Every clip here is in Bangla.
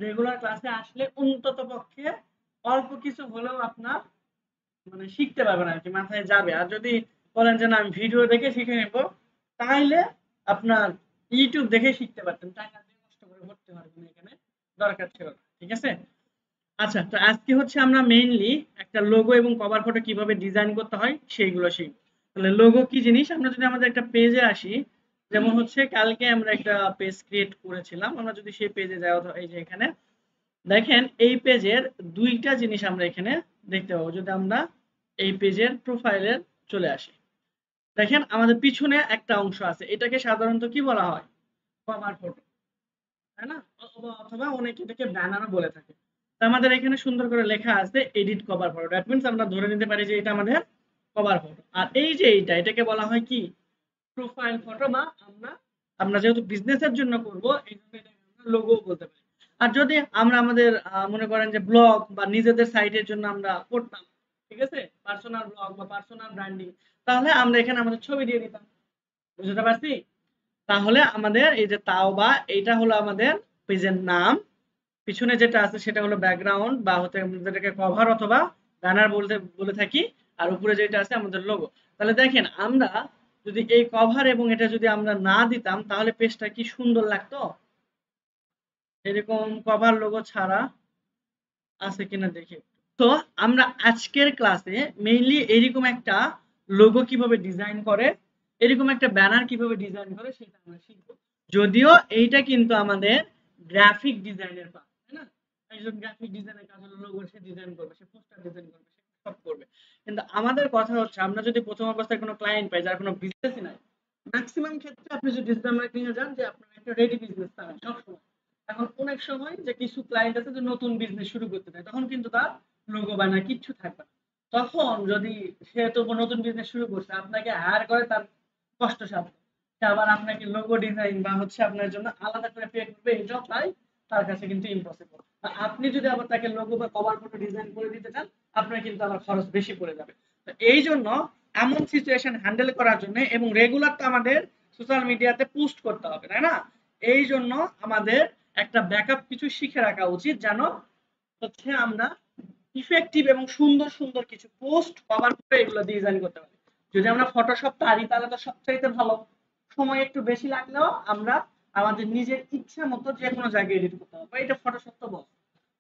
রেগুলার ক্লাসে আসলে অন্তত পক্ষে অল্প কিছু হলেও আপনার মানে শিখতে পারবেন আর কি, মাথায় যাবে। আর যদি বলেন যে না আমি ভিডিও দেখে শিখে নেব, তাহলে আপনার ইউটিউব দেখে শিখতে পারতেন, টাকা দিয়ে কষ্ট করে ভর্তি হওয়ার কোনো এখানে দরকার ছিল না। ঠিক আছে? আচ্ছা, তো আজকে হচ্ছে আমরা মেইনলি একটা লোগো এবং কভার ফটো কিভাবে ডিজাইন করতে হয় সেইগুলো শিখব। তাহলে লোগো কি জিনিস, আমরা যদি আমাদের একটা পেজে আসি, যেমন হচ্ছে কালকে আমরা একটা পেজ ক্রিয়েট করেছিলাম, আমরা যদি সেই পেজে যাই, অথবা এই যে এখানে দেখেন এই পেজের দুইটা জিনিস আমরা এখানে দেখতে পাবো। যদি আমরা এই পেজের প্রোফাইলে চলে আসি, দেখেন আমাদের পিছনে একটা অংশ আছে, এটাকে সাধারণত কি বলা হয়? কভার ফটো, তাই না? অথবা অনেকে এটাকে ব্যানারও বলে থাকে। তো আমাদের এখানে সুন্দর করে লেখা আছে edit cover photo, that means আমরা ধরে নিতে পারি যে এটা আমাদের কভার ফটো। আর এই যে এইটা, এটাকে বলা হয় কি? Profile photo. বা আমরা আমরা যেহেতু বিজনেসের জন্য করব, এই জন্য এটাকে আমরা লোগো বলতে পারি। আর যদি আমরা আমাদের মনে করেন যে ব্লগ বা নিজেদের সাইটের জন্য আমরা করতাম, ঠিক আছে, পার্সোনাল ব্লগ বা পার্সোনাল ব্র্যান্ডিং, তাহলে আমরা এখানে আমাদের ছবি দিয়ে দিতাম। বুঝতে পারছি? তাহলে আমাদের এই যে তাও বা, এইটা হলো আমাদের পেজের নাম, পিছনে যেটা আছে সেটা হলো ব্যাকগ্রাউন্ড বা হতে আমরা যেটাকে কভার অথবা ব্যানার বলতে বলে থাকি, আর উপরে যেটা আছে আমাদের লোগো। তাহলে দেখেন আমরা যদি এই কভার এবং এটা যদি আমরা না দিতাম, তাহলে পেজটা কি সুন্দর লাগতো? এরকম কভার লোগো ছাড়া আছে কিনা দেখি। তো আমরা আজকের ক্লাসে মেইনলি এরকম একটা লোগো কিভাবে ডিজাইন করে, এরকম একটা ব্যানার কিভাবে ডিজাইন করে সেটা আমরা শিখবো। যদিও এইটা কিন্তু আমাদের গ্রাফিক ডিজাইনের পার্ট, তাই না? একজন গ্রাফিক ডিজাইনের কাজ হলো লোগো সে ডিজাইন করবে, সে পোস্টার ডিজাইন করবে, সে সব করবে। কিন্তু আমাদের কথা হচ্ছে আমরা যদি প্রথম অবস্থায় কোনো ক্লায়েন্ট পাই যার কোনো বিজনেসই নাই, ম্যাক্সিমাম ক্ষেত্রে আপনি যদি ডিজিটাল মার্কেটিং এ যান যে আপনার একটা রেডি বিজনেস পাবেন সবসময়। এখন অনেক সময় যে কিছু ক্লায়েন্ট আছে যে নতুন বিজনেস শুরু করতে চায়, তখন কিন্তু তার লোগো বানায় কিচ্ছু থাকবে না। তখন যদি সে তো নতুন বিজনেস শুরু করছে, আপনাকে হায়ার করে তার কষ্ট সাধ্য, সে আবার আপনাকে লোগো ডিজাইন বা হচ্ছে আপনার জন্য আলাদা করে পে করবে, এটাও তাই তার কাছে কিন্তু ইম্পসিবল। আপনি যদি আবার তাকে লোগো বা কভার ফটো ডিজাইন করে দিতে চান, আপনার কিন্তু আবার খরচ বেশি পড়ে যাবে। তো এই জন্য এমন সিচুয়েশন হ্যান্ডেল করার জন্য এবং রেগুলার তো আমাদের সোশ্যাল মিডিয়াতে পোস্ট করতে হবে, তাই না? এই জন্য আমাদের একটা ব্যাকআপ কিছু শিখে রাখা উচিত, যেন হচ্ছে আমরা ইফেক্টিভ এবং সুন্দর সুন্দর কিছু পোস্ট কভার করে এগুলো ডিজাইন করতে পারি। যদি আমরা ফটোশপ পারি তাহলে তো সবচাইতে ভালো। সময় একটু বেশি লাগলেও আমরা আমাদের নিজের ইচ্ছা মতো যে কোনো জায়গায় এডিট করতে পারবো, এটা ফটোশপ তো বল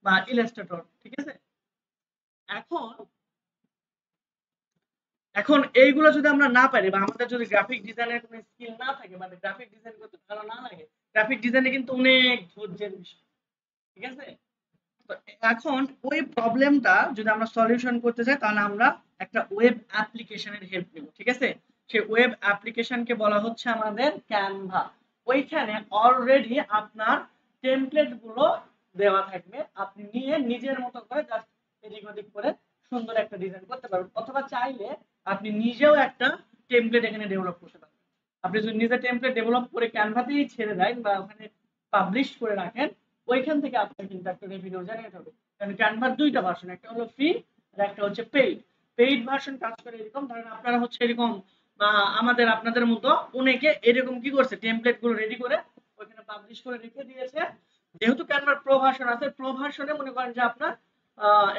বা ইলাস্ট্রেটর। ঠিক আছে? এখন এখন এইগুলো যদি আমরা না পারি বা আমাদের যদি গ্রাফিক ডিজাইনের কোনো স্কিল না থাকে, মানে গ্রাফিক ডিজাইন করতে ভালো না লাগে, গ্রাফিক ডিজাইনে কিন্তু অনেক ধৈর্যের বিষয়। ঠিক আছে? তো এখন ওই প্রবলেমটা যদি আমরা সলিউশন করতে চাই, তাহলে আমরা একটা ওয়েব অ্যাপ্লিকেশনের হেল্প নিব। ঠিক আছে? সেই ওয়েব অ্যাপ্লিকেশনকে বলা হচ্ছে আমাদের ক্যানভা। ওইখানে অলরেডি আপনার টেমপ্লেট গুলো দেওয়া থাকবে, আপনি নিয়ে নিজের মতো করে জাস্ট এদিক ওদিক করে সুন্দর একটা ডিজাইন করতে পারবেন, অথবা চাইলে আপনি নিজেও একটা টেমপ্লেট এখানে ডেভেলপ করতে পারবেন। আপনি যদি নিজে টেমপ্লেট ডেভেলপ করে ক্যানভাতেই ছেড়ে দেন বা ওখানে পাবলিশ করে রাখেন, ওইখান থেকে আপনার কিন্তু একটা রেভিনিউ জেনারেট হবে। কারণ ক্যানভার দুইটা ভার্সন, একটা হলো ফ্রি আর একটা হচ্ছে পেইড। পেইড ভার্সন কাজ করে এরকম, ধরেন আপনারা হচ্ছে এরকম বা আমাদের আপনাদের মতো অনেকে এরকম কি করছে, টেমপ্লেট গুলো রেডি করে ওইখানে পাবলিশ করে রেখে দিয়েছে। যেহেতু ক্যানভার প্রো ভার্সন আছে, প্রো ভার্সনে মনে করেন যে আপনার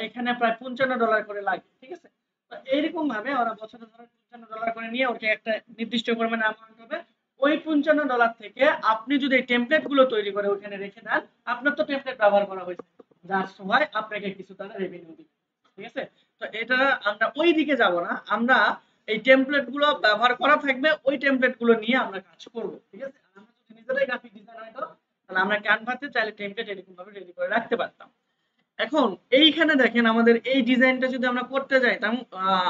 এখানে প্রায় $55 করে লাগে। ঠিক আছে? তো এইরকম ভাবে ওরা বছরে ধরেন $55 করে নিয়ে ওকে একটা নির্দিষ্ট পরিমাণে অ্যামাউন্ট হবে। ওই $55 থেকে আপনি যদি এই টেমপ্লেট গুলো তৈরি করে ওখানে রেখে দেন, আপনার তো টেমপ্লেট ব্যবহার করা হয়েছে, যার সময় আপনাকে কিছু তারা রেভিনিউ দিবে। ঠিক আছে? তো এটা আমরা ওই দিকে যাব না, আমরা এই টেমপ্লেট গুলো ব্যবহার করা থাকবে, ওই টেমপ্লেট গুলো নিয়ে আমরা কাজ করব। ঠিক আছে? আর আমরা যদি নিজেরাই গ্রাফিক ডিজাইনার হইতো, তাহলে আমরা ক্যানভাতে চাইলে টেমপ্লেট এরকম ভাবে রেডি করে রাখতে পারতাম। এখন এইখানে দেখেন আমাদের এই ডিজাইনটা যদি আমরা করতে যাইতাম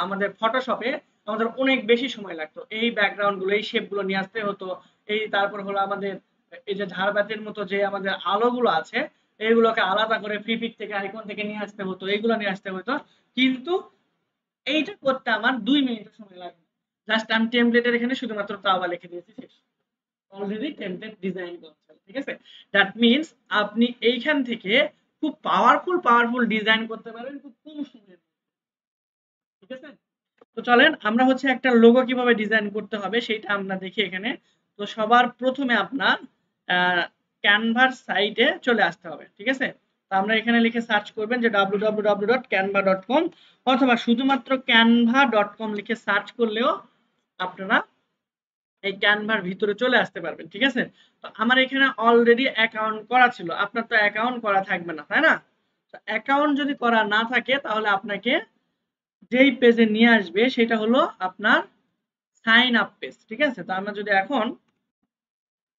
আমাদের ফটোশপে, আমাদের অনেক বেশি সময় লাগতো। এই ব্যাকগ্রাউন্ড গুলো, এই শেপ গুলো নিয়ে আসতে হতো। এই তারপর হলো আমাদের এই যে ঝাড়বাতির মতো যে আমাদের আলোগুলো আছে, এইগুলোকে আলাদা করে প্রিপিক থেকে আইকন থেকে নিয়ে আসতে হতো, এইগুলো নিয়ে আসতে হতো। কিন্তু এইটা করতে আমার 2 মিনিট সময় লাগে। জাস্ট আমি টেমপ্লেটের এখানে শুধুমাত্র তাওবা লিখে দিয়েছি, শেষ। অলরেডি টেমপ্লেট ডিজাইন করা আছে। ঠিক আছে? দ্যাট মিন্স আপনি এইখান থেকে খুব পাওয়ারফুল পাওয়ারফুল ডিজাইন করতে পারবেন খুব কম সময়ে। ঠিক আছে? তো চলেন আমরা হচ্ছে একটা লোগো কিভাবে ডিজাইন করতে হবে সেইটা আমরা দেখি এখানে। তো সবার প্রথমে আপনার আহ, ক্যানভার সাইটে চলে আসতে হবে, ঠিক আছে? তো আমরা এখানে লিখে সার্চ করবেন যে www.canva.com অথবা শুধুমাত্র canva.com লিখে সার্চ করলেও আপনারা এই ক্যানভার ভিতরে চলে আসতে পারবেন, ঠিক আছে? তো আমার এখানে অলরেডি অ্যাকাউন্ট করা ছিল, আপনার তো অ্যাকাউন্ট করা থাকবে না, তাই না? তো অ্যাকাউন্ট যদি করা না থাকে তাহলে আপনাকে যেই পেজে নিয়ে আসবে সেটা হলো আপনার সাইন আপ পেজ, ঠিক আছে? তো আমরা যদি এখন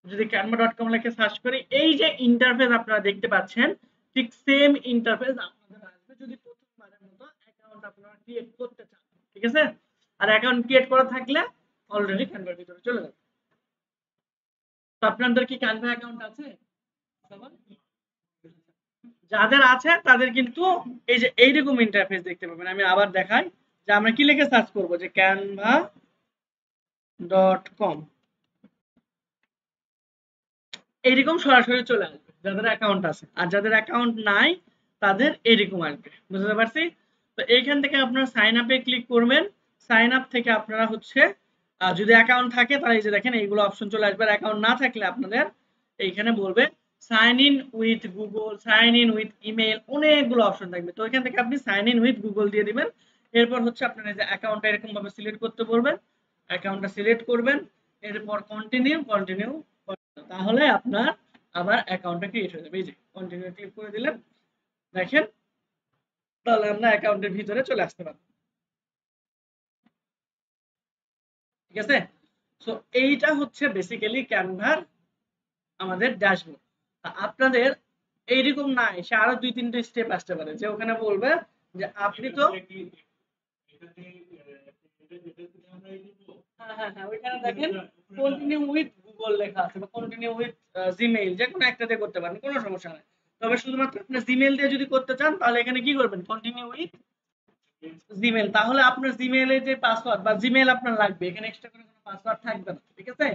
যদি canva.com লিখে সার্চ করি, এই যে ইন্টারফেস আপনারা দেখতে পাচ্ছেন ঠিক সেম ইন্টারফেস আপনাদের আসবে যদি প্রথমবারের মতো অ্যাকাউন্ট আপনারা ক্রিয়েট করতে চান, ঠিক আছে? আর অ্যাকাউন্ট ক্রিয়েট করা থাকলে অলরেডি ক্যানভার ভিতরে চলে যাবে। তো আপনাদের কি ক্যানভা অ্যাকাউন্ট আছে? যাদের আছে তাদের কিন্তু এই যে এইরকম ইন্টারফেস দেখতে পাবেন। আমি আবার দেখাই যে আমরা কি লিখে সার্চ করব যে canva.com, এইরকম সরাসরি চলে আসবে যাদের অ্যাকাউন্ট আছে, আর যাদের অ্যাকাউন্ট নাই তাদের এরকম আসবে, বুঝতে পারছি? তো এইখান থেকে আপনারা সাইন আপে ক্লিক করবেন। সাইন আপ থেকে আপনারা হচ্ছে যদি অ্যাকাউন্ট থাকে তাহলে এই যে দেখেন এইগুলো অপশন চলে আসবে। আর অ্যাকাউন্ট না থাকলে আপনাদের এইখানে বলবে sign in with Google, sign in with email, অনেকগুলো অপশন থাকবে। তো এখান থেকে আপনি সাইন ইন উইথ গুগল দিয়ে দিবেন। এরপর হচ্ছে আপনারা এই যে অ্যাকাউন্টটা এরকম ভাবে সিলেক্ট করতে বলবেন, অ্যাকাউন্টটা সিলেক্ট করবেন, এরপর কন্টিনিউ কন্টিনিউ, তাহলে আপনার আবার অ্যাকাউন্টটা ক্রিয়েট হয়ে যাবে। এই যে কন্টিনিউ ক্লিক করে দিলেন, দেখেন তাহলে আমরা অ্যাকাউন্টের ভিতরে চলে আসতে পারবো, ঠিক আছে? সো এইটা হচ্ছে বেসিক্যালি ক্যানভার আমাদের ড্যাশবোর্ড। আপনাদের এইরকম না এসে আরো 2-3টে স্টেপ আসতে পারে যে ওখানে বলবে যে আপনি তো হ্যাঁ ওইখানে দেখেন কন্টিনিউ উইথ গুগল লেখা আছে বা কন্টিনিউ উইথ জিমেইল, যে কোনো একটাতে করতে পারেন, কোনো সমস্যা নেই। তবে শুধুমাত্র আপনি জিমেইল দিয়ে যদি করতে চান তাহলে এখানে কি করবেন, কন্টিনিউ উইথ জিমেইল। তাহলে আপনার জিমেইলে যে পাসওয়ার্ড বা জিমেইল আপনার লাগবে, এখানে এক্সট্রা করে কোনো পাসওয়ার্ড থাকবে না, ঠিক আছে?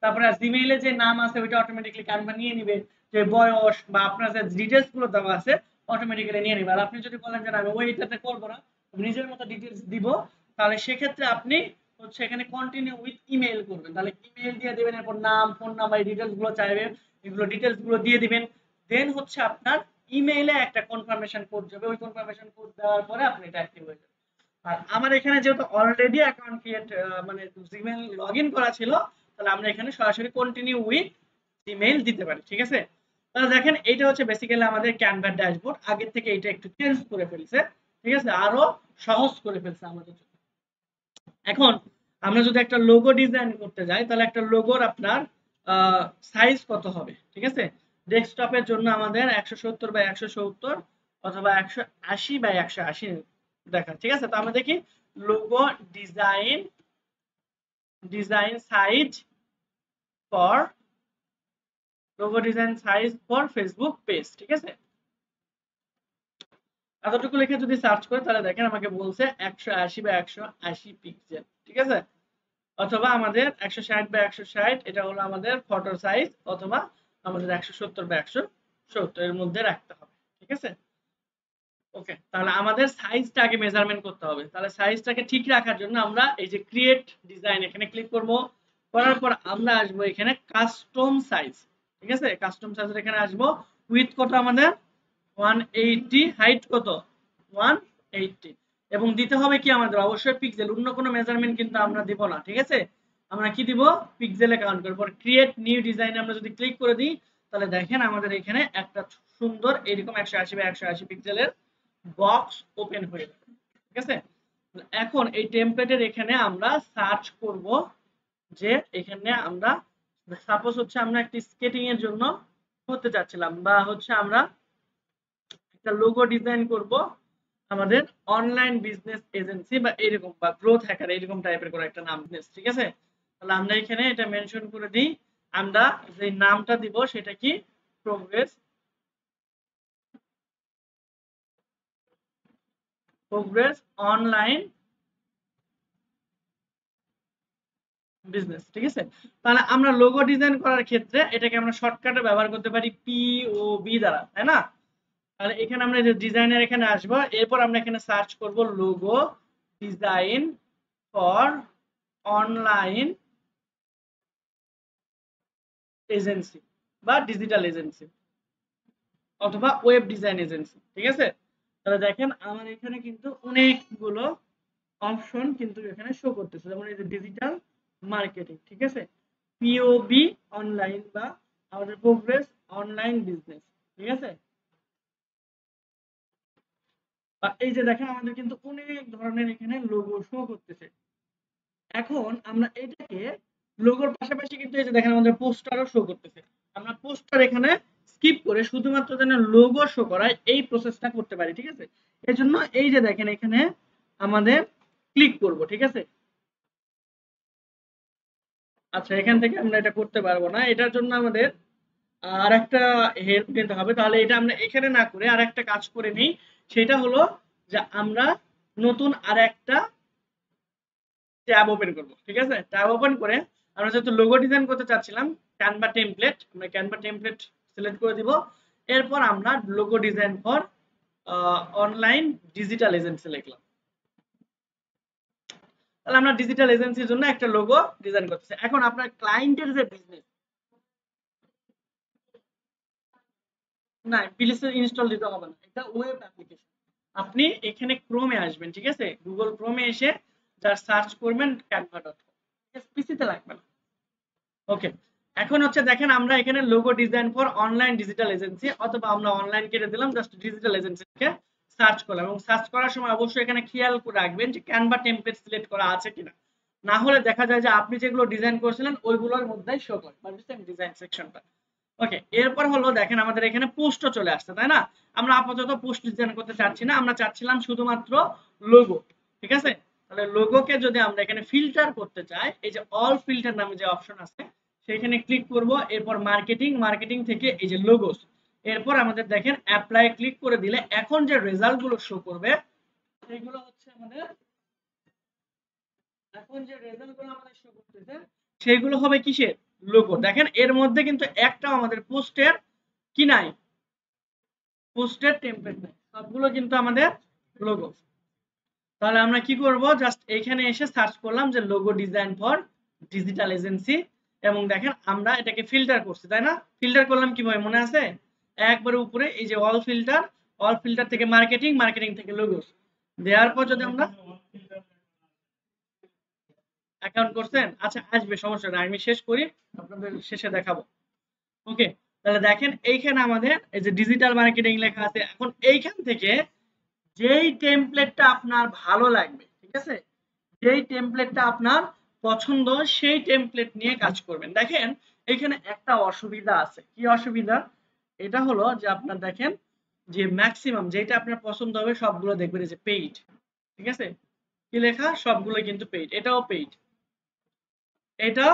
তারপরে জিমেইলে যে নাম আছে ওইটা অটোমেটিক্যালি ক্যানভা নিয়ে নিবে, যে বয়স বা আপনার যে ডিটেইলস গুলো দেওয়া আছে অটোমেটিক্যালি নিয়ে নিবে। আর আপনি যদি বলেন যে আমি ওইটাতে করব না, নিজের মতো ডিটেইলস দিব, তাহলে সেক্ষেত্রে আপনি হচ্ছে এখানে কন্টিনিউ উইথ ইমেইল করবেন। তাহলে ইমেইল দিয়ে দিবেন, এরপর নাম, ফোন নাম্বার, ডিটেইলস গুলো চাইবে, এগুলো ডিটেইলস গুলো দিয়ে দিবেন। দেন হচ্ছে আপনার ইমেইলে একটা কনফার্মেশন কোড যাবে, ওই কনফার্মেশন কোড দেওয়ার পরে আপনি এটা অ্যাক্টিভ হয়ে যাবে। আর আমার এখানে যেহেতু অলরেডি অ্যাকাউন্ট ক্রিয়েট মানে জিমেইল লগইন করা ছিল, তাহলে আমরা এখানে সরাসরি কন্টিনিউ উইথ জিমেইল দিতে পারি, ঠিক আছে? তাহলে দেখেন এইটা হচ্ছে বেসিক্যালি আমাদের ক্যানভা ড্যাশবোর্ড। আগের থেকে এটা একটু চেঞ্জ করে ফেলছে, ঠিক আছে, আরো সহজ করে ফেলছে আমাদের জন্য। এখন আমরা যদি একটা লোগো ডিজাইন করতে যাই তাহলে একটা লোগোর আপনার সাইজ কত হবে, ঠিক আছে? ডেস্কটপের জন্য আমাদের 170x170 অথবা 180x180 দেখা, ঠিক আছে? তো আমরা দেখি logo design size for Facebook page, ঠিক আছে? এতটুকু লিখে যদি সার্চ করে তাহলে দেখেন আমাকে বলছে 180x180 পিক্সেল, ঠিক আছে? অথবা আমাদের 160x160, এটা হলো আমাদের ফটো সাইজ, অথবা আমাদের 170x170 এর মধ্যে রাখতে হবে, ঠিক আছে? ওকে, তাহলে আমাদের সাইজটা আগে মেজারমেন্ট করতে হবে। তাহলে সাইজটাকে ঠিক রাখার জন্য আমরা এই যে ক্রিয়েট ডিজাইন এখানে ক্লিক করব, করার পর আমরা আসবো এখানে কাস্টম সাইজ, ঠিক আছে? কাস্টম সাইজের এখানে আসবো, উইডথ কত আমাদের 180, হাইট কত 180, এবং দিতে হবে কি আমাদের অবশ্যই পিক্সেল, অন্য কোনো মেজারমেন্ট কিন্তু আমরা দিব না, ঠিক আছে? আমরা কি দিব, পিক্সেলে কাউন্ট করব। ক্রিয়েট নিউ ডিজাইন আমরা যদি ক্লিক করে দিই তাহলে দেখেন আমাদের এখানে একটা সুন্দর এরকম 180x180 পিক্সেলের বক্স ওপেন হয়ে যাবে, ঠিক আছে? এখন এই টেমপ্লেটের এখানে আমরা সার্চ করব যে এখানে আমরা সাপোজ হচ্ছে আমরা একটা স্কেটিং এর জন্য করতে চাচ্ছিলাম, বা হচ্ছে আমরা একটা লোগো ডিজাইন করব আমাদের অনলাইন বিজনেস এজেন্সি বা এরকম, বা গ্রোথ হ্যাকার এরকম টাইপের করে একটা নাম বিজনেস, ঠিক আছে? তাহলে আমরা এখানে এটা মেনশন করে দিই, আমরা যে নামটা দিব সেটা কি, প্রোগ্রেস অনলাইন বিজনেস, ঠিক আছে? তাহলে আমরা লোগো ডিজাইন করার ক্ষেত্রে এটাকে আমরা শর্টকাটে ব্যবহার করতে পারি POB দ্বারা, তাই না? তাহলে এখানে আমরা যে ডিজাইনের এখানে আসবো, এরপর আমরা এখানে সার্চ করব logo design for online agency, বা ডিজিটাল এজেন্সি অথবা ওয়েব ডিজাইন এজেন্সি। ঠিক আছে, তাহলে দেখেন আমার এখানে কিন্তু অনেকগুলো অপশন কিন্তু এখানে শো করতেছে, যেমন এই যে ডিজিটাল মার্কেটিং, ঠিক আছে, পিওবি অনলাইন বা আমাদের প্রোগ্রেস অনলাইন বিজনেস। ঠিক আছে, এই যে দেখেন আমাদের কিন্তু অনেক ধরনের এখানে লোগো শো করতেছে। এখন আমরা এটাকে লোগোর পাশাপাশি কিন্তু এই যে দেখেন আমাদের পোস্টারও শো করতেছে। আমরা পোস্টার এখানে স্কিপ করে শুধুমাত্র যেন লোগো শো করায় এই প্রসেসটা করতে পারি। ঠিক আছে, এই জন্য এই যে দেখেন এখানে আমাদের ক্লিক করব। ঠিক আছে, আচ্ছা এখান থেকে আমরা এটা করতে পারবো না, এটার জন্য আমাদের আর একটা হেল্প নিতে হবে। তাহলে এটা আমরা এখানে না করে আর একটা কাজ করে নিই, সেটা হলো যে আমরা নতুন আর একটা ট্যাব ওপেন করব। ঠিক আছে, ট্যাব ওপেন করে আমরা যেহেতু লোগো ডিজাইন করতে চাচ্ছিলাম, ক্যানভা টেমপ্লেট, আমরা ক্যানভা টেমপ্লেট সিলেক্ট করে দিব। এরপর আমরা logo design for online digital agency লিখলাম। তাহলে আমরা ডিজিটাল এজেন্সির জন্য একটা লোগো ডিজাইন করতেছি। এখন আপনার ক্লায়েন্টের যে বিজনেস, না প্লিজ ইনস্টল দিতে হবে না, এটা ওয়েব অ্যাপ্লিকেশন। আপনি এখানে ক্রোমে আসবেন, ঠিক আছে, গুগল ক্রোমে এসে যা সার্চ করবেন canva.com, পিসিতে লাগবে না। ওকে, এখন হচ্ছে দেখেন আমরা এখানে logo design for online digital agency, অথবা আমরা অনলাইন কেটে দিলাম, জাস্ট ডিজিটাল এজেন্সিকে সার্চ করলাম। এবং সার্চ করার সময় অবশ্যই এখানে খেয়াল করে রাখবেন যে ক্যানভা টেমপ্লেট সিলেক্ট করা আছে কিনা, না হলে দেখা যায় যে আপনি যেগুলো ডিজাইন করেছিলেন ওইগুলোর মধ্যেই শো করে বুঝছেন ডিজাইন সেকশনটা। ওকে, এরপর হলো দেখেন আমাদের এখানে পোস্টও চলে আসছে, তাই না? আমরা আপাতত পোস্ট ডিজাইন করতে চাচ্ছি না, আমরা চাচ্ছিলাম শুধুমাত্র লোগো। ঠিক আছে, তাহলে লোগোকে যদি আমরা এখানে ফিল্টার করতে চাই, এই যে অল ফিল্টার নামে যে অপশন আছে সেখানে ক্লিক করব। এরপর মার্কেটিং, মার্কেটিং থেকে এই যে লোগোস, এরপর আমাদের দেখেন অ্যাপ্লাই ক্লিক করে দিলে এখন যে রেজাল্ট গুলো শো করবে সেগুলো হচ্ছে আমাদের, এখন যে রেজাল্ট গুলো আমাদের শো করতেছে সেগুলো হবে কিসের? লোগো। দেখেন এর মধ্যে কিন্তু একটাও আমাদের পোস্টের কি নাই, পোস্টের টেমপ্লেট নাই, সবগুলো কিন্তু আমাদের লোগো। তাহলে আমরা কি করব, জাস্ট এখানে এসে সার্চ করলাম যে logo design for digital agency, এবং দেখেন আমরা এটাকে ফিল্টার করছি, তাই না? ফিল্টার করলাম কিভাবে মনে আছে? একবারে উপরে এই যে অল ফিল্টার, অল ফিল্টার থেকে মার্কেটিং, মার্কেটিং থেকে লোগোস দেওয়ার পর যদি আমরা অ্যাকাউন্ট করছেন, আচ্ছা আসবে, সমস্যা নাই, আমি শেষ করি আপনাদের শেষে দেখাবো। ওকে, তাহলে দেখেন এইখানে আমাদের এই যে ডিজিটাল মার্কেটিং লেখা আছে। এখন এইখান থেকে যেই টেমপ্লেটটা আপনার ভালো লাগবে, ঠিক আছে, যেই টেমপ্লেটটা আপনার পছন্দ সেই টেমপ্লেট নিয়ে কাজ করবেন। দেখেন এখানে একটা অসুবিধা আছে, কি অসুবিধা? এটা হলো যে আপনার দেখেন যে ম্যাক্সিমাম যেটা আপনার পছন্দ হবে সবগুলো দেখবেন এই যে পেইড। ঠিক আছে, কি লেখা? সবগুলো কিন্তু পেইড, এটাও পেইড, এটা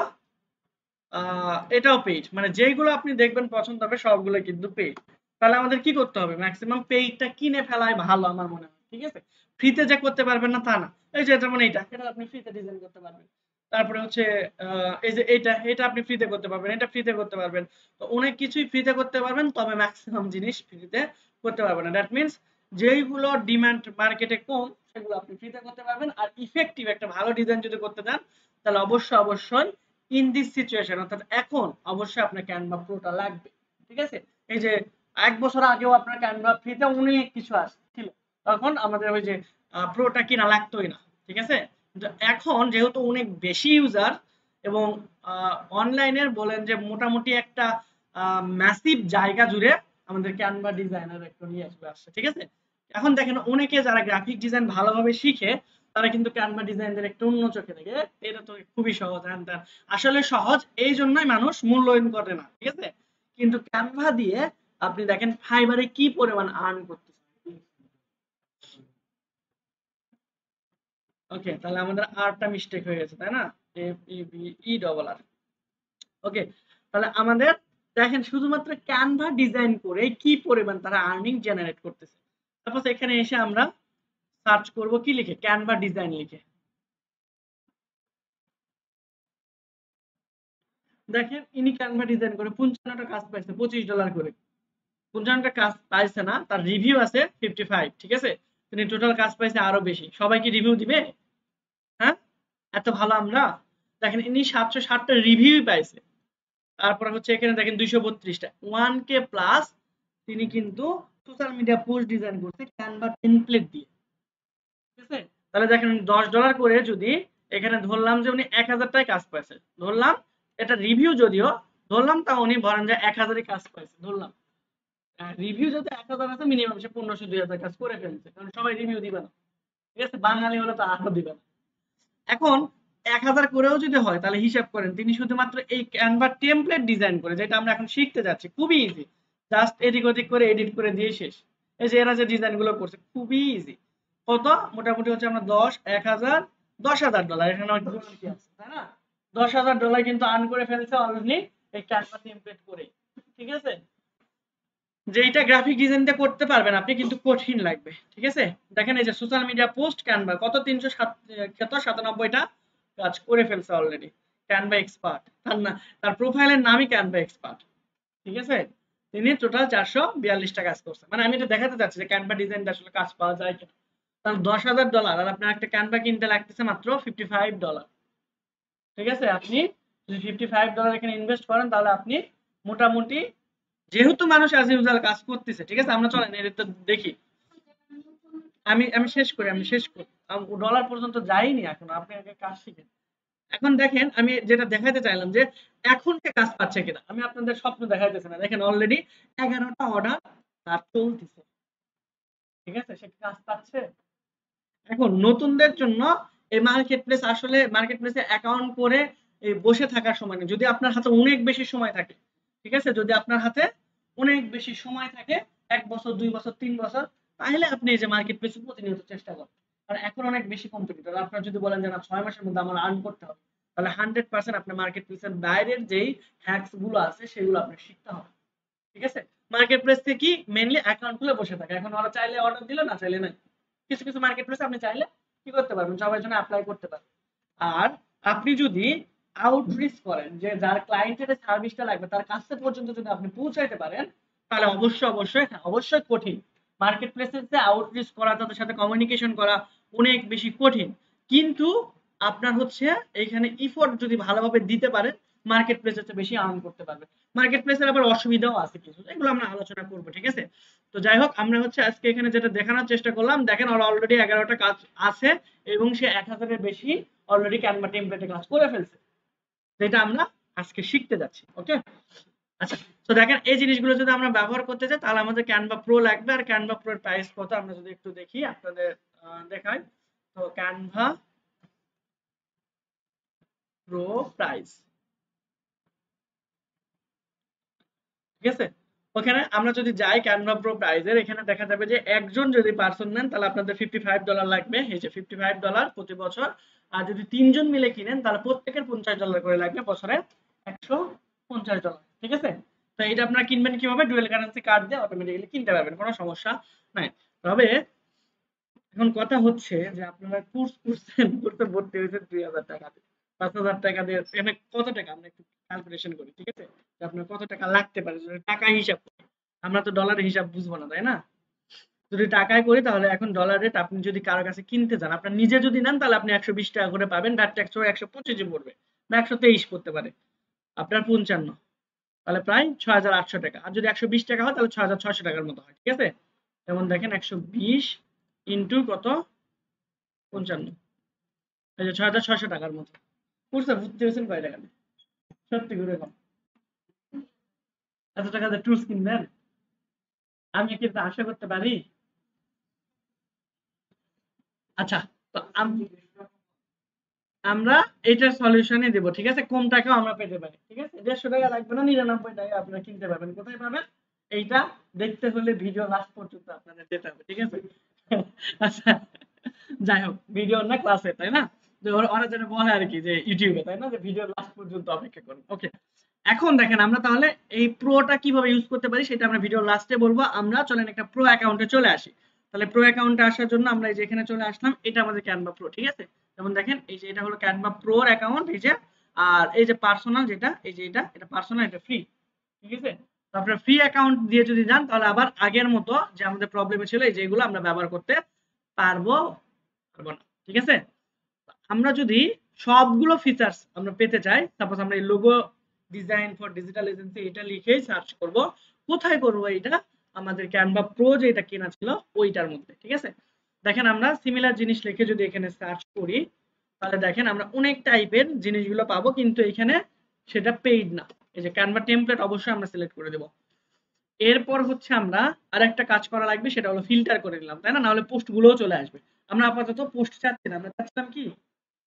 এটাও পেইড, মানে যেইগুলো আপনি দেখবেন পছন্দ হবে সবগুলো কিন্তু পেইড। তাহলে আমাদের কি করতে হবে? ম্যাক্সিমাম পেইডটা কিনে ফেলাই ভালো আমার মনে হয়। ঠিক আছে, ফ্রিতে যে করতে পারবেন না তা না, এই যে যেমন এইটা, এটা আপনি ফ্রিতে ডিজাইন করতে পারবেন। তারপরে হচ্ছে এই যে এইটা, এটা আপনি ফ্রিতে করতে পারবেন, এটা ফ্রিতে করতে পারবেন। তো অনেক কিছুই ফ্রিতে করতে পারবেন, তবে ম্যাক্সিমাম জিনিস ফ্রিতে করতে পারবেন না। দ্যাট মিন্স যেইগুলো ডিমান্ড মার্কেটে কম সেগুলো আপনি ফ্রিতে করতে পারবেন। আর ইফেক্টিভ একটা ভালো ডিজাইন যদি করতে চান তাহলে অবশ্যই অবশ্যই ইন দিস সিচুয়েশন, অর্থাৎ এখন অবশ্যই আপনার ক্যানভা প্রোটা লাগবে। ঠিক আছে, এই যে ১ বছর আগেও আপনার ক্যানভা ফ্রিতে অনেক কিছু আসছিল, তখন আমাদের ওই যে প্রোটা কিনা লাগতোই না। ঠিক আছে, কিন্তু এখন যেহেতু অনেক বেশি ইউজার এবং অনলাইনের বলেন যে মোটামুটি একটা ম্যাসিভ জায়গা জুড়ে আমাদের ক্যানভা ডিজাইনার একটু নিয়ে আসছে। ঠিক আছে, এখন দেখেন অনেকে যারা গ্রাফিক ডিজাইন ভালোভাবে শিখে তারা কিন্তু ক্যানভা ডিজাইনদের একটু অন্য চোখে দেখে, এটা তো খুবই সহজ হ্যান ত্যান। আসলে সহজ এই জন্যই মানুষ মূল্যায়ন করে না। ঠিক আছে, কিন্তু ক্যানভা দিয়ে আপনি দেখেন ফাইবারে কি পরিমাণ আর্ন করতেছে। ওকে, তাহলে আমাদের আরটা মিস্টেক হয়ে গেছে, তাই না? F E B E double R. Okay, তাহলে আমাদের দেখেন শুধুমাত্র ক্যানভা ডিজাইন করে কি পরিমাণ তারা আর্নিং জেনারেট করতেছে। সাপোজ এখানে এসে আমরা সার্চ করব কি লিখে, ক্যানভা ডিজাইন লিখে। দেখেন ইনি ক্যানভা ডিজাইন করে 55টা কাজ পাইছে $25 করে। 55টা কাজ পাইছে না, তার রিভিউ আছে 55। ঠিক আছে, তিনি টোটাল কাজ পাইছে আরো বেশি। সবাই কি রিভিউ দিবে? হ্যাঁ, এত ভালো আমরা। দেখেন ইনি 760টা রিভিউই পাইছে। তারপরে হচ্ছে এখানে দেখেন 232টা 1K প্লাস তিনি কিন্তু সোশ্যাল মিডিয়া পোস্ট ডিজাইন করছে ক্যানভা টেমপ্লেট দিয়ে। ঠিক আছে, তাহলে দেখেন $10 করে যদি এখানে ধরলাম যে উনি 1000 টাকায় কাজ পাইছে, ধরলাম এটা রিভিউ যদিও ধরলাম, তা উনি ধরেন যে 1000 কাজ পাইছে ধরলাম, রিভিউ যদি 1000 আছে মিনিমাম সে 1500-2000 কাজ করে ফেলছে, কারণ সবাই রিভিউ দিবে না। ঠিক আছে, বাঙালি হলে তো আরো দিবে না। এখন 1000 করেও যদি হয় তাহলে হিসাব করেন তিনি শুধুমাত্র এই ক্যানভা টেমপ্লেট ডিজাইন করে, যেটা আমরা এখন শিখতে যাচ্ছি, খুবই ইজি, জাস্ট এদিক ওদিক করে এডিট করে দিয়ে শেষ। এই যে এরা যে ডিজাইন গুলো করছে খুবই ইজি। কত মোটামুটি হচ্ছে আমরা 10,000 এখানে কি আছে তাই না, $10,000 কিন্তু আর্ন করে ফেলছে অলরেডি এই ক্যানভা টেমপ্লেট করে। ঠিক আছে, যেইটা গ্রাফিক ডিজাইন দিয়ে করতে পারবেন আপনি, কিন্তু কঠিন লাগবে। ঠিক আছে, দেখেন এই যে সোশ্যাল মিডিয়া পোস্ট ক্যানভা কত 397টা কাজ করে ফেলছে অলরেডি ক্যানভা এক্সপার্ট, তার না তার প্রোফাইলের নামই ক্যানভা এক্সপার্ট। ঠিক আছে, তিনি টোটাল 442টা কাজ করছে। মানে আমি এটা দেখাতে চাচ্ছি যে ক্যানভা ডিজাইন আসলে কাজ পাওয়া যায় কিনা। তাহলে $10,000 আর আপনার একটা ক্যানভা কিনতে লাগতেছে মাত্র $55। ঠিক আছে, আপনি যদি $55 এখানে ইনভেস্ট করেন তাহলে আপনি মোটামুটি, যেহেতু মানুষ অ্যাজ ইউজুয়াল কাজ করতেছে, ঠিক আছে, আমরা চলেন এটা দেখি। আমি আমি শেষ করি ডলার পর্যন্ত যাইনি এখন, আপনি আগে কাজ শিখেন। এখন দেখেন আমি যেটা দেখাইতে চাইলাম যে এখন সে কাজ পাচ্ছে কিনা, আমি আপনাদের স্বপ্ন দেখাইতেছি না, দেখেন অলরেডি 11টা অর্ডার তার চলতেছে। ঠিক আছে, সে কাজ পাচ্ছে। এখন নতুনদের জন্য এই মার্কেট প্লেস, আসলে মার্কেট প্লেসে অ্যাকাউন্ট করে এই বসে থাকার সময় নেই। যদি আপনার হাতে অনেক বেশি সময় থাকে, ঠিক আছে, যদি আপনার হাতে অনেক বেশি সময় থাকে, 1 বছর 2 বছর 3 বছর, তাহলে আপনি এই যে মার্কেট প্লেসে প্রতিনিয়ত চেষ্টা করেন। কারণ এখন অনেক বেশি কম্পিটিটর। আপনার যদি বলেন যে না 6 মাসের মধ্যে আমার আর্ন করতে হবে, তাহলে 100% আপনার মার্কেট প্লেসের বাইরের যেই হ্যাকস গুলো আছে সেগুলো আপনার শিখতে হবে। ঠিক আছে, মার্কেট প্লেস থেকে কি মেইনলি অ্যাকাউন্ট খুলে বসে থাকে, এখন ওরা চাইলে অর্ডার দিল, না চাইলে নাই। কিছু কিছু মার্কেট প্লেসে আপনি চাইলে কি করতে পারবেন, সবার জন্য অ্যাপ্লাই করতে পারবেন। আর আপনি যদি আউটরিচ করেন, যে যার ক্লায়েন্টের সার্ভিসটা লাগবে তার কাছে পর্যন্ত যদি আপনি পৌঁছাইতে পারেন, তাহলে অবশ্যই কঠিন মার্কেট প্লেসে আউটরিচ করা, তাদের সাথে কমিউনিকেশন করা অনেক বেশি কঠিন। কিন্তু আপনার হচ্ছে এইখানে ইফোর্ট যদি ভালোভাবে দিতে পারেন, মার্কেট প্লেসের চেয়ে বেশি আর্ন করতে পারবেন। মার্কেট প্লেসের আবার অসুবিধাও আছে কিছু, এগুলো আমরা আলোচনা করবো। ঠিক আছে, তো যাই হোক, আমরা হচ্ছে আজকে এখানে যেটা দেখানোর চেষ্টা করলাম, দেখেন ওরা অলরেডি 11টা কাজ আছে এবং সে 1000-এর বেশি অলরেডি ক্যানভা টেমপ্লেটে কাজ করে ফেলছে, যেটা আমরা আজকে শিখতে যাচ্ছি। ওকে, আচ্ছা, তো দেখেন এই জিনিসগুলো যদি আমরা ব্যবহার করতে চাই তাহলে আমাদের ক্যানভা প্রো লাগবে। আর ক্যানভা প্রো এর প্রাইস কত আমরা যদি একটু দেখি, আপনাদের দেখাই। তো ক্যানভা প্রো প্রাইস, ঠিক আছে, ওখানে আমরা যদি যাই ক্যানভা প্রো প্রাইজের, এখানে দেখা যাবে যে একজন যদি পার্সন নেন তাহলে আপনাদের $55 লাগবে, এই যে $55 প্রতি বছর। আর যদি 3জন মিলে কিনেন তাহলে প্রত্যেকের $50 করে লাগবে, বছরে $150। ঠিক আছে, তো এটা আপনারা কিনবেন কিভাবে, ডুয়েল কারেন্সি কার্ড দিয়ে অটোমেটিক্যালি কিনতে পারবেন, কোনো সমস্যা নাই। তবে এখন কথা হচ্ছে যে আপনারা কোর্স করছেন, কোর্সে ভর্তি হয়েছে 2000 টাকা দিয়ে, 5000 টাকা দিয়ে, এখানে কত টাকা আমরা একটু ক্যালকুলেশন করি। ঠিক আছে, যে আপনার কত টাকা লাগতে পারে যদি টাকা হিসাব করি, আমরা তো ডলারের হিসাব বুঝবো না তাই না। যদি টাকায় করি তাহলে এখন ডলার রেট, আপনি যদি কারো কাছে কিনতে যান, আপনার নিজে যদি নেন তাহলে আপনি 120 টাকা করে পাবেন, ভ্যাট ট্যাক্স 125 পড়বে বা 123 পড়তে পারে, আপনার 55, তাহলে প্রায় 6800 টাকা। আর যদি 120 টাকা হয় তাহলে 6600 টাকার মতো হয়। ঠিক আছে, যেমন দেখেন 120 ইন্টু কত 55, এই যে 6600 টাকার মতো। কোর্সে ভর্তি হয়েছেন কয় টাকা দিয়ে, সত্যি করে কম, এত টাকা দিয়ে টুলস কিনবেন, আমি কি এটা আশা করতে পারি? আচ্ছা, তো আমরা এটার সলিউশনই দেব। ঠিক আছে, কম টাকাও আমরা পেতে পারি। ঠিক আছে, 150 টাকা লাগবে না, 99 টাকা আপনারা কিনতে পারবেন। কোথায় পাবেন এইটা দেখতে হলে ভিডিও লাস্ট পর্যন্ত আপনাদের যেতে হবে। ঠিক আছে, আচ্ছা, যাই হোক, ভিডিও না ক্লাসে তাই না, যে ওরা যেটা বলে আর কি, যে ইউটিউবে তাই না, যে ভিডিও লাস্ট পর্যন্ত অপেক্ষা করুন। ওকে, এখন দেখেন আমরা তাহলে এই প্রোটা কিভাবে ইউজ করতে পারি সেটা আমরা ভিডিও লাস্টে বলবো। আমরা চলেন একটা প্রো অ্যাকাউন্টে চলে আসি। তাহলে প্রো অ্যাকাউন্টে আসার জন্য আমরা এই যে এখানে চলে আসলাম, এটা আমাদের ক্যানভা প্রো। ঠিক আছে, যেমন দেখেন এই যে এটা হলো ক্যানভা প্রোর অ্যাকাউন্ট, এই যে, আর এই যে পার্সোনাল যেটা, এই যে এটা পার্সোনাল, এটা ফ্রি। ঠিক আছে, তো আপনারা ফ্রি অ্যাকাউন্ট দিয়ে যদি যান তাহলে আবার আগের মতো যে আমাদের প্রবলেমে ছিল এই যে এগুলো আমরা ব্যবহার করতে পারবো পারবো না। ঠিক আছে, আমরা যদি সবগুলো ফিচার্স আমরা পেতে চাই, সাপোজ আমরা এই logo design for digital agency এটা লিখেই সার্চ করব। কোথায় করব এটা? আমাদের ক্যানভা প্রো যেটা কেনা ছিল ওইটার মধ্যে, ঠিক আছে। দেখেন আমরা সিমিলার জিনিস লিখে যদি এখানে সার্চ করি তাহলে দেখেন আমরা অনেক টাইপের জিনিসগুলো পাবো, কিন্তু এখানে সেটা পেইড না। এই যে ক্যানভা টেমপ্লেট অবশ্যই আমরা সিলেক্ট করে দেব। এরপর হচ্ছে আমরা আরেকটা কাজ করা লাগবে, সেটা হলো ফিল্টার করে নিলাম, তাই না? নাহলে পোস্ট গুলোও চলে আসবে। আমরা আপাতত পোস্ট চাচ্ছি না, আমরা চাচ্ছিলাম কি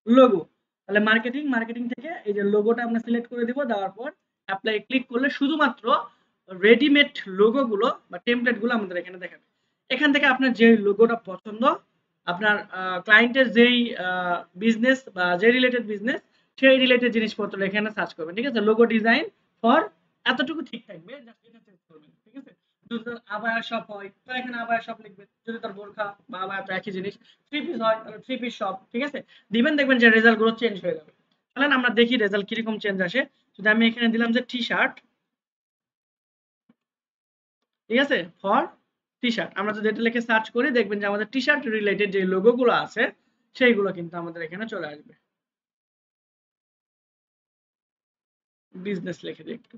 লোগো। তাহলে মার্কেটিং থেকে এই যে লোগোটা আমরা সিলেক্ট করে দিব, দেওয়ার পর অ্যাপ্লাই ক্লিক করলে শুধুমাত্র রেডিমেড লোগো গুলো বা টেমপ্লেট গুলো আমাদের এখানে দেখাবে। এখান থেকে আপনার যে লোগোটা পছন্দ, আপনার ক্লায়েন্টের যেই বিজনেস বা যে রিলেটেড বিজনেস, সেই রিলেটেড জিনিসপত্র এখানে সার্চ করবেন, ঠিক আছে। লোগো ডিজাইন ফর এতটুকু ঠিক থাকবে, জাস্ট এটা চেঞ্জ করবেন, ঠিক আছে। যদি তার আবায়া শপ হয় তো এখানে আবায়া শপ লিখবেন, যদি তার বোরখা বা আবায়া তো একই জিনিস, থ্রি পিস হয় তাহলে থ্রি পিস শপ, ঠিক আছে। দিবেন, দেখবেন যে রেজাল্ট গুলো চেঞ্জ হয়ে যাবে। চলেন আমরা দেখি রেজাল্ট কিরকম চেঞ্জ আসে। যদি আমি এখানে দিলাম যে টি শার্ট, ঠিক আছে, ফর টি শার্ট, আমরা যদি এটা লিখে সার্চ করি দেখবেন যে আমাদের টি শার্ট রিলেটেড যে লোগো গুলো আছে সেইগুলো কিন্তু আমাদের এখানে চলে আসবে। বিজনেস লিখে দিই একটু,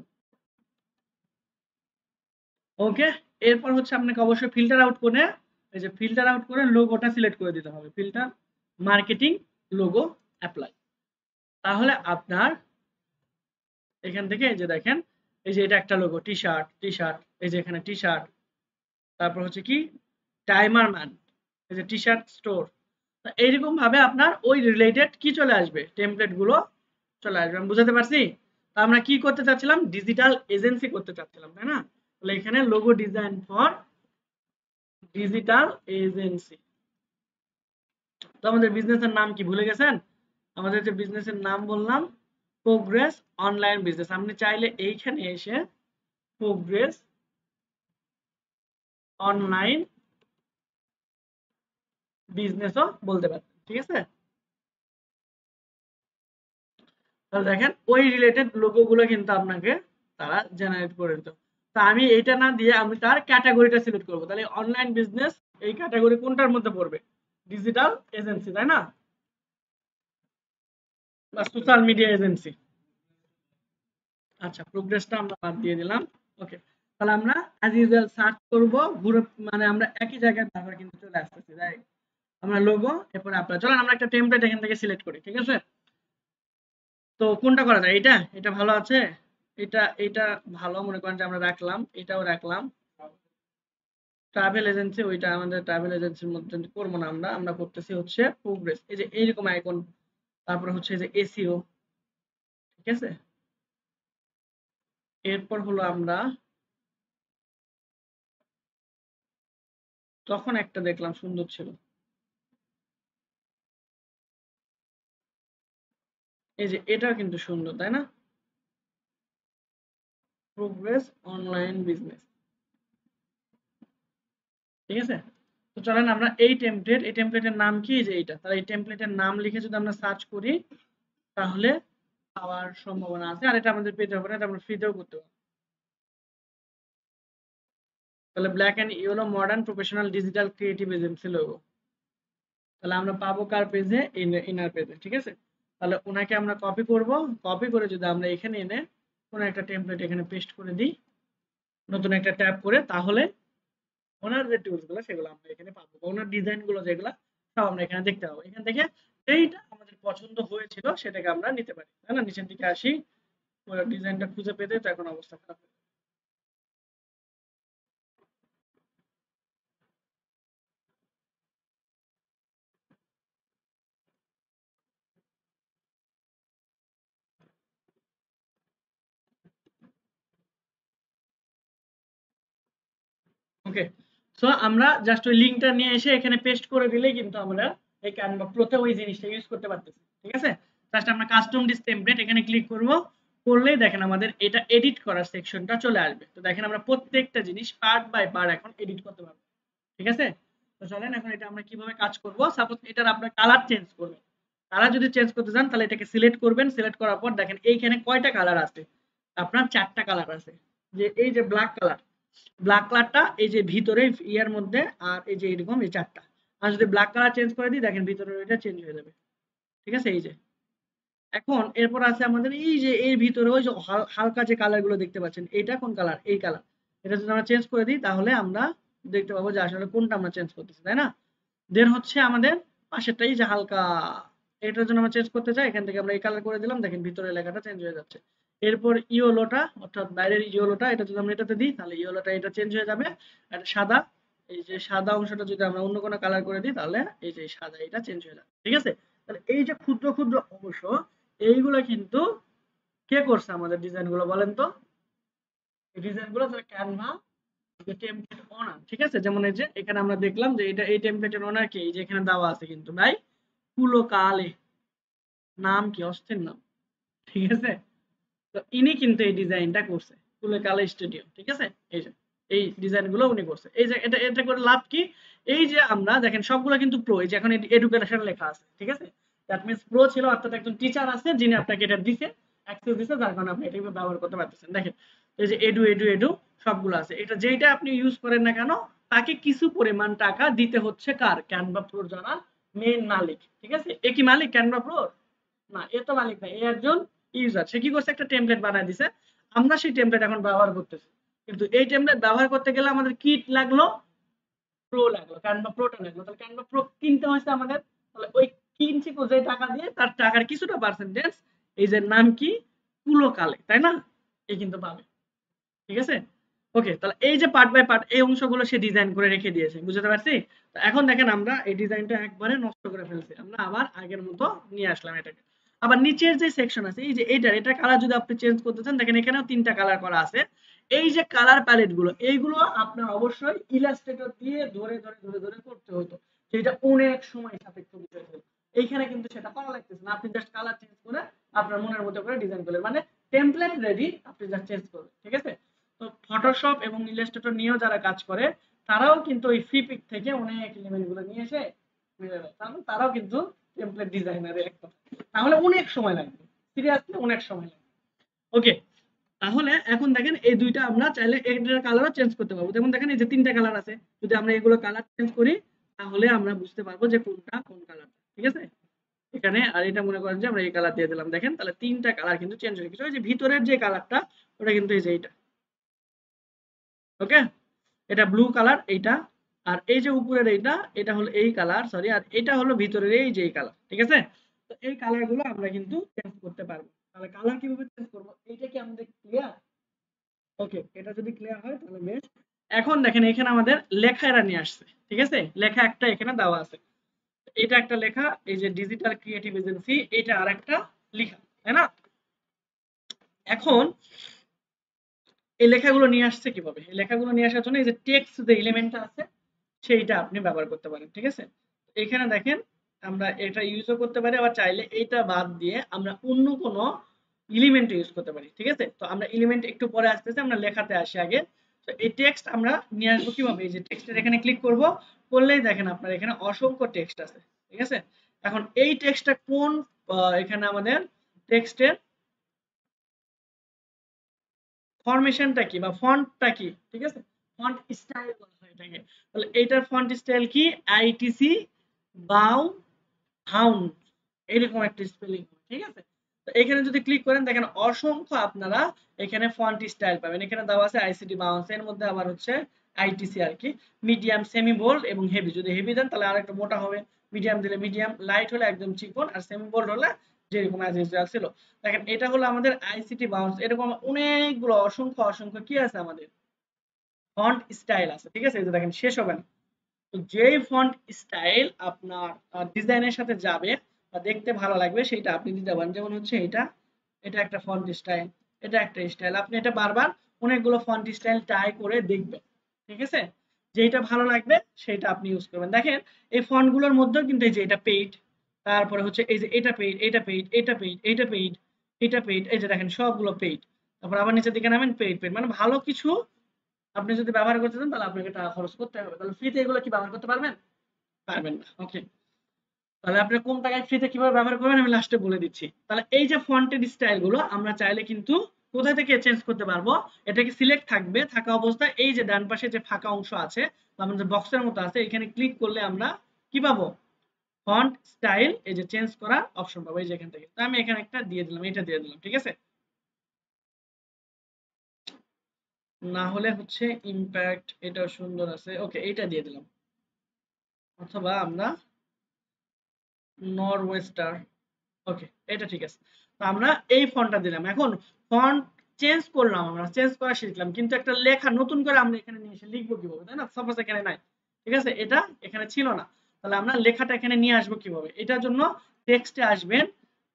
ওকে। এরপর হচ্ছে আপনাকে অবশ্যই ফিল্টার আউট করে, এই যে ফিল্টার আউট করে লোগোটা সিলেক্ট করে দিতে হবে, ফিল্টার মার্কেটিং লোগো অ্যাপ্লাই। তাহলে আপনার এখান থেকে এই যে দেখেন, এই যে এটা একটা লোগো টি শার্ট, এই যে এখানে টি শার্ট, তারপর হচ্ছে কি টাইমার ম্যান, এই যে টি শার্ট স্টোর। এইরকম ভাবে আপনার ওই রিলেটেড কি চলে আসবে, টেমপ্লেট গুলো চলে আসবে। আমি বুঝাতে পারছি? তা আমরা কি করতে চাচ্ছিলাম, ডিজিটাল এজেন্সি করতে চাচ্ছিলাম, তাই না? তাহলে এখানে logo design for digital agency. তো আমাদের বিজনেসের নাম কি ভুলে গেছেন? আমাদের যে বিজনেসের নাম বললাম প্রোগ্রেস অনলাইন বিজনেস। আপনি চাইলে এইখানে এসে প্রোগ্রেস অনলাইন বিজনেসও বলতে পারেন, ঠিক আছে। তাহলে দেখেন ওই রিলেটেড লোগো গুলো কিন্তু আপনাকে তারা জেনারেট করে দিত। তা আমি এইটা না দিয়ে আমি তার ক্যাটাগরিটা সিলেক্ট করব। তাহলে অনলাইন বিজনেস এই ক্যাটাগরি কোনটার মধ্যে পড়বে? ডিজিটাল এজেন্সি, তাই না? বা সোশ্যাল মিডিয়া এজেন্সি। আচ্ছা, প্রোগ্রেসটা আমরা বাদ দিয়ে দিলাম, ওকে। তাহলে আমরা অ্যাজ ইউজুয়াল সার্চ করব, ঘুরে মানে আমরা একই জায়গায় বারবার কিন্তু চলে আসতেছি, রাইট? আমরা লোগো এরপর অ্যাপ্লাই, চলেন আমরা একটা টেমপ্লেট এখান থেকে সিলেক্ট করি, ঠিক আছে। তো কোনটা করা যায়? এটা ভালো আছে, এটা ভালো মনে করেন যে আমরা রাখলাম, এটাও রাখলাম। ট্রাভেল এজেন্সি, ওইটা আমাদের ট্রাভেল এজেন্সির মধ্যে করবো না, আমরা করতেছি হচ্ছে প্রোগ্রেস, এই যে এইরকম আইকন, তারপরে হচ্ছে যে এসইও, ঠিক আছে। এরপর হলো আমরা তখন একটা দেখলাম সুন্দর ছিল, এই যে এটাও কিন্তু সুন্দর, তাই না? প্রোগ্রেস অনলাইন বিজনেস, ঠিক আছে। তো চলেন আমরা এই টেমপ্লেটের নাম কি, যে এইটা, তাহলে এই টেমপ্লেটের নাম লিখে যদি আমরা সার্চ করি তাহলে পাওয়ার সম্ভাবনা আছে। আর এটা আমাদের পেতে হবে না, এটা আমরা ফ্রিতেও করতে পারবো। তাহলে black and yellow modern professional digital creative agency logo. তাহলে আমরা পাবো কার পেজে? ইনার পেজে, ঠিক আছে। তাহলে ওনাকে আমরা কপি করব, কপি করে যদি আমরা এখানে এনে কোনো একটা টেমপ্লেট এখানে পেস্ট করে দিই, নতুন একটা ট্যাব করে, তাহলে ওনার যে টুলস গুলো সেগুলো আমরা এখানে পাবো, ওনার ডিজাইন গুলো যেগুলো সব আমরা এখানে দেখতে পাবো। এখান থেকে যেইটা আমাদের পছন্দ হয়েছিল সেটাকে আমরা নিতে পারি, তাই না? নিচের দিকে আসি, ডিজাইনটা খুঁজে পেতে তো এখন অবস্থা খারাপ। ওকে, সো আমরা জাস্ট ওই লিংকটা নিয়ে এসে এখানে পেস্ট করে দিলেই কিন্তু আমরা এই ক্যানভা প্রোতে ওই জিনিসটা ইউজ করতে পারতেছি, ঠিক আছে। জাস্ট আমরা কাস্টম ডিস টেমপ্লেট এখানে ক্লিক করব, করলেই দেখেন আমাদের এটা এডিট করার সেকশনটা চলে আসবে। তো দেখেন আমরা প্রত্যেকটা জিনিস পার্ট বাই পার্ট এখন এডিট করতে পারবো, ঠিক আছে। তো চলেন এখন এটা আমরা কিভাবে কাজ করব। সাপোজ এটার আপনার কালার চেঞ্জ করবেন, কালার যদি চেঞ্জ করতে চান তাহলে এটাকে সিলেক্ট করবেন, সিলেক্ট করার পর দেখেন এইখানে কয়টা কালার আছে, আপনার চারটা কালার আছে। যে এই যে ব্ল্যাক কালারটা এই যে ভিতরে ইয়ার মধ্যে, আর এই যে এরকম এই চারটা। আর যদি ব্ল্যাক কালার চেঞ্জ করে দিই দেখেন ভিতরে এটা চেঞ্জ হয়ে যাবে, ঠিক আছে। এই যে এখন এরপর আছে আমাদের এই যে এর ভিতরে ওই যে হালকা যে কালার গুলো দেখতে পাচ্ছেন, এটা কোন কালার? এই কালার। এটা যদি আমরা চেঞ্জ করে দিই তাহলে আমরা দেখতে পাবো যে আসলে কোনটা আমরা চেঞ্জ করতেছি, তাই না? দেন হচ্ছে আমাদের পাশেরটাই যে হালকা, এটার জন্য আমরা চেঞ্জ করতে চাই, এখান থেকে আমরা এই কালার করে দিলাম, দেখেন ভিতরে লেখাটা চেঞ্জ হয়ে যাচ্ছে। এরপর ইয়েলোটা, অর্থাৎ বাইরের ইয়েলোটা, এটা যদি আমরা এটাতে দিই তাহলে ইয়েলোটা এটা চেঞ্জ হয়ে যাবে। আর সাদা, এই যে সাদা অংশটা যদি আমরা অন্য কোনো কালার করে দিই তাহলে এই যে সাদা এটা চেঞ্জ হয়ে যাবে, ঠিক আছে? তাহলে এই যে ক্ষুদ্র ক্ষুদ্র অংশ, এইগুলো কিন্তু কে করছে আমাদের ডিজাইন গুলো বলেন তো? এই ডিজাইন গুলো যারা ক্যানভা যে টেমপ্লেট ওনার, ঠিক আছে? যেমন এই যে এখানে আমরা দেখলাম যে এটা এই টেমপ্লেটের ওনার কে, এই যে এখানে দেওয়া আছে কিন্তু ভাই কুলো কালে, নাম কি অস্থির নাম, ঠিক আছে? তো ইনি কিন্তু এই ডিজাইনটা করছে, কুলো কালে স্টুডিও, ঠিক আছে? এই যে এই ডিজাইন গুলো উনি করছে। এই যে এটা এটা করে লাভ কি? এই যে আমরা দেখেন সবগুলো কিন্তু প্রো, এই যে এখন এডুকেশন লেখা আছে, ঠিক আছে? দ্যাট মিন্স প্রো ছিল, অর্থাৎ একজন টিচার আছে যিনি আপনাকে এটা দিছে, অ্যাক্সেস দিছে, যার কারণে আপনি এটা ব্যবহার করতে পারতেছেন। দেখেন এই যে এডু এডু এডু সবগুলো আছে, এটা যেটা আপনি ইউজ করেন না কেন তাকে কিছু পরিমাণ টাকা দিতে হচ্ছে, কার? ক্যানভা প্রোর যারা মেইন মালিক, ঠিক আছে? এ কি মালিক ক্যানভা প্রোর? না, এ তো মালিক না, এ একজন ইউজার। সে কি করছে? একটা টেমপ্লেট বানায় দিছে, আমরা সেই টেমপ্লেট এখন ব্যবহার করতেছি। কিন্তু এই টেমপ্লেট ব্যবহার করতে গেলে আমাদের কি লাগলো? প্রো লাগলো, ক্যানভা প্রোটা লাগলো। তাহলে ক্যানভা প্রো কিনতে হয়েছে আমাদের, তাহলে ওই কিনছি যে টাকা দিয়ে তার টাকার কিছুটা পার্সেন্টেজ এই যে নাম কি কুলো কালে, তাই না? এই কিন্তু পাবে, ঠিক আছে? ওকে, তাহলে এই যে পার্ট বাই পার্ট এই অংশগুলো সে ডিজাইন করে রেখে দিয়েছে, বুঝতে পারছি? তো এখন দেখেন আমরা এই ডিজাইনটা একবারে নষ্ট করে ফেলছি, আমরা আবার আগের মতো নিয়ে আসলাম এটাকে। আবার নিচের যে সেকশন আছে, এই যে এটা কালার যদি আপনি চেঞ্জ করতে চান, দেখেন এখানেও তিনটা কালার করা আছে। এই যে কালার প্যালেট গুলো, এইগুলো আপনার অবশ্যই ইলাস্ট্রেটর দিয়ে ধরে ধরে ধরে ধরে করতে হতো, যেটা অনেক সময় সাপেক্ষ বিষয় ছিল। এইখানে কিন্তু সেটা করা লাগতেছে না, আপনি জাস্ট কালার চেঞ্জ করে আপনার মনের মতো করে ডিজাইন করলেন, মানে টেমপ্লেট রেডি, আপনি জাস্ট চেঞ্জ করবেন, ঠিক আছে? তো ফটোশপ এবং ইলাস্ট্রেটর নিয়েও যারা কাজ করে তারাও কিন্তু ওই ফ্রি পিক থেকে অনেক এলিমেন্ট গুলো নিয়ে এসে মিলে দেয়, তাহলে তারাও কিন্তু টেমপ্লেট ডিজাইনারে একটা, তাহলে অনেক সময় লাগবে, সিরিয়াসলি অনেক সময় লাগবে। ওকে, তাহলে এখন দেখেন এই দুইটা আমরা চাইলে এটার কালারও চেঞ্জ করতে পারবো। যেমন দেখেন এই যে তিনটা কালার আছে, যদি আমরা এগুলো কালার চেঞ্জ করি তাহলে আমরা বুঝতে পারবো যে কোনটা কোন কালার, ঠিক আছে? এখানে আর এটা মনে করেন যে আমরা এই কালার দিয়ে দিলাম, দেখেন তাহলে তিনটা কালার কিন্তু চেঞ্জ হয়ে গেছে। ওই যে ভিতরের যে কালারটা ওটা কিন্তু এই যে এইটা, ওকে? এটা ব্লু কালার এইটা, আর এই যে উপরের এইটা এটা হলো এই কালার, সরি, আর এটা হলো ভিতরের এই যে এই কালার, ঠিক আছে? তো এই কালার গুলো আমরা কিন্তু চেঞ্জ করতে পারবো। তাহলে কালার কিভাবে চেঞ্জ করব, এইটা কি আমাদের ক্লিয়ার? ওকে, এটা যদি ক্লিয়ার হয় তাহলে বেশ। এখন দেখেন এখানে আমাদের লেখা এরা নিয়ে আসছে, ঠিক আছে? লেখা একটা এখানে দেওয়া আছে, এটা একটা লেখা, এই যে ডিজিটাল ক্রিয়েটিভ এজেন্সি, এটা আরেকটা লেখা, তাই না? এখন এই লেখাগুলো নিয়ে আসছে কিভাবে? এই লেখাগুলো নিয়ে আসার জন্য এই যে টেক্সট যে এলিমেন্টটা আছে সেইটা আপনি ব্যবহার করতে পারেন, ঠিক আছে? এখানে দেখেন আমরা এটা ইউজও করতে পারি, আবার চাইলে এইটা বাদ দিয়ে আমরা অন্য কোনো এলিমেন্ট ইউজ করতে পারি, ঠিক আছে? তো আমরা এলিমেন্ট একটু পরে আসতেছি, আমরা লেখাতে আসি আগে। তো এই টেক্সট আমরা নিয়ে আসবো কিভাবে? এই যে টেক্সটের এখানে ক্লিক করব, করলেই দেখেন আপনার এখানে অসংখ্য টেক্সট আছে, ঠিক আছে? এখন এই টেক্সটটা কোন এখানে আমাদের টেক্সটের ফরমেশনটা কি বা ফন্টটা কি, ঠিক আছে? ফন্ট স্টাইল বলা হয় এটাকে। তাহলে এইটার ফন্ট স্টাইল কি? আইটিসি বাউ হাউন্ড, এরকম একটা স্পেলিং, ঠিক আছে? তো এখানে যদি ক্লিক করেন দেখেন অসংখ্য আপনারা এখানে ফন্ট স্টাইল পাবেন। এখানে দেওয়া আছে আইসিটি বাউন্স, এর মধ্যে আবার হচ্ছে আইটিসি আর কি, মিডিয়াম, সেমি বোল্ড এবং হেভি। যদি হেভি দেন তাহলে আরেকটু মোটা হবে, মিডিয়াম দিলে মিডিয়াম, লাইট হলে একদম চিকন, আর সেমি বোল্ড হলে যেরকম অ্যাজ ইউজুয়াল ছিল। দেখেন এটা হলো আমাদের আইসিটি বাউন্স, এরকম অনেকগুলো অসংখ্য অসংখ্য কি আছে আমাদের ফন্ট স্টাইল আছে, ঠিক আছে? এই যে দেখেন শেষ হবে না। তো যেই ফন্ট স্টাইল আপনার ডিজাইনের সাথে যাবে বা দেখতে ভালো লাগবে সেটা আপনি দিতে পারেন। যেমন হচ্ছে এটা, এটা একটা ফন্ট স্টাইল, এটা একটা স্টাইল, আপনি এটা বারবার অনেকগুলো ফন্ট স্টাইল ট্রাই করে দেখবেন, ঠিক আছে? যেটা ভালো লাগবে সেটা আপনি ইউজ করবেন। দেখেন এই ফন্ট গুলোর মধ্যেও কিন্তু এই যে এটা পেইড, তারপরে হচ্ছে এই যে এটা পেইড, এটা পেইড, এটা পেইড, এটা পেইড, এটা পেইড, এই যে দেখেন সবগুলো পেইড। তারপর আবার নিচের দিকে নামেন পেইড পেইড, মানে ভালো কিছু আপনি যদি ব্যবহার করতে চান তাহলে আপনাকে টাকা খরচ করতে হবে। তাহলে ফ্রিতে এগুলো কি ব্যবহার করতে পারবেন? পারবেন না। ওকে, তাহলে আপনি কোন টাকায় ফ্রিতে কিভাবে ব্যবহার করবেন আমি লাস্টে বলে দিচ্ছি। তাহলে এই যে ফন্টের স্টাইল গুলো আমরা চাইলে কিন্তু কোথা থেকে চেঞ্জ করতে পারবো, এটাকে সিলেক্ট থাকবে, থাকা অবস্থায় এই যে ডান পাশে যে ফাঁকা অংশ আছে বা আমাদের বক্সের মতো আছে, এখানে ক্লিক করলে আমরা কি পাবো? ফন্ট স্টাইল এই যে চেঞ্জ করার অপশন পাবো এই যে এখান থেকে। তো আমি এখানে একটা দিয়ে দিলাম, এটা দিয়ে দিলাম, ঠিক আছে। না হলে হচ্ছে ইমপ্যাক্ট, এটা সুন্দর আছে, ওকে এইটা দিয়ে দিলাম। অথবা আমরা নরওয়েস্টার, ওকে এটা ঠিক আছে। তো আমরা এই ফন্টটা দিলাম। এখন ফন্ট চেঞ্জ করলাম, আমরা চেঞ্জ করা শিখলাম, কিন্তু একটা লেখা নতুন করে আমরা এখানে নিয়ে এসে লিখবো কিভাবে, তাই না? সাপোজ এখানে নাই, ঠিক আছে, এটা এখানে ছিল না, তাহলে আমরা লেখাটা এখানে নিয়ে আসবো কিভাবে? এটার জন্য টেক্সটে আসবেন।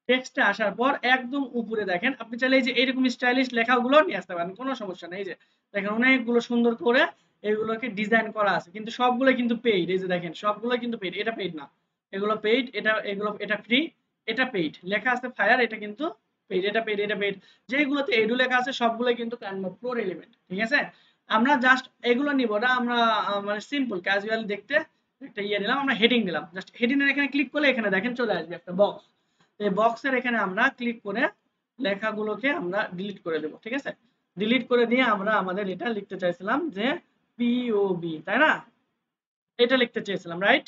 টেক্সটে আসার পর একদম উপরে দেখেন, আপনি চাইলে এই যে এরকম স্টাইলিশ লেখাগুলো নিয়ে আসতে পারেন, কোনো সমস্যা নেই। এই যে দেখেন অনেকগুলো সুন্দর করে এগুলোকে ডিজাইন করা আছে, কিন্তু সবগুলো কিন্তু পেইড। এই যে দেখেন সবগুলো কিন্তু পেইড, এটা পেইড না, এগুলো পেইড, এটা এগুলো এটা ফ্রি, এটা পেইড। লেখা আছে ফায়ার, এটা কিন্তু পেইড, এটা পেইড, এটা পেইড। যেগুলোতে এডু লেখা আছে সবগুলো কিন্তু ক্যানভা প্রোর এলিমেন্ট, ঠিক আছে। আমরা জাস্ট এগুলো নিব না, আমরা মানে সিম্পল ক্যাজুয়াল দেখতে একটা ইয়ে নিলাম, আমরা হেডিং দিলাম। জাস্ট হেডিং এর এখানে ক্লিক করলে এখানে দেখেন চলে আসবে একটা বক্স। এই বক্সের এখানে আমরা ক্লিক করে লেখাগুলোকে আমরা ডিলিট করে দেব, ঠিক আছে। ডিলিট করে দিয়ে আমরা আমাদের এটা লিখতে চাইছিলাম যে পিওবি, তাই না? এটা লিখতে চেয়েছিলাম, রাইট?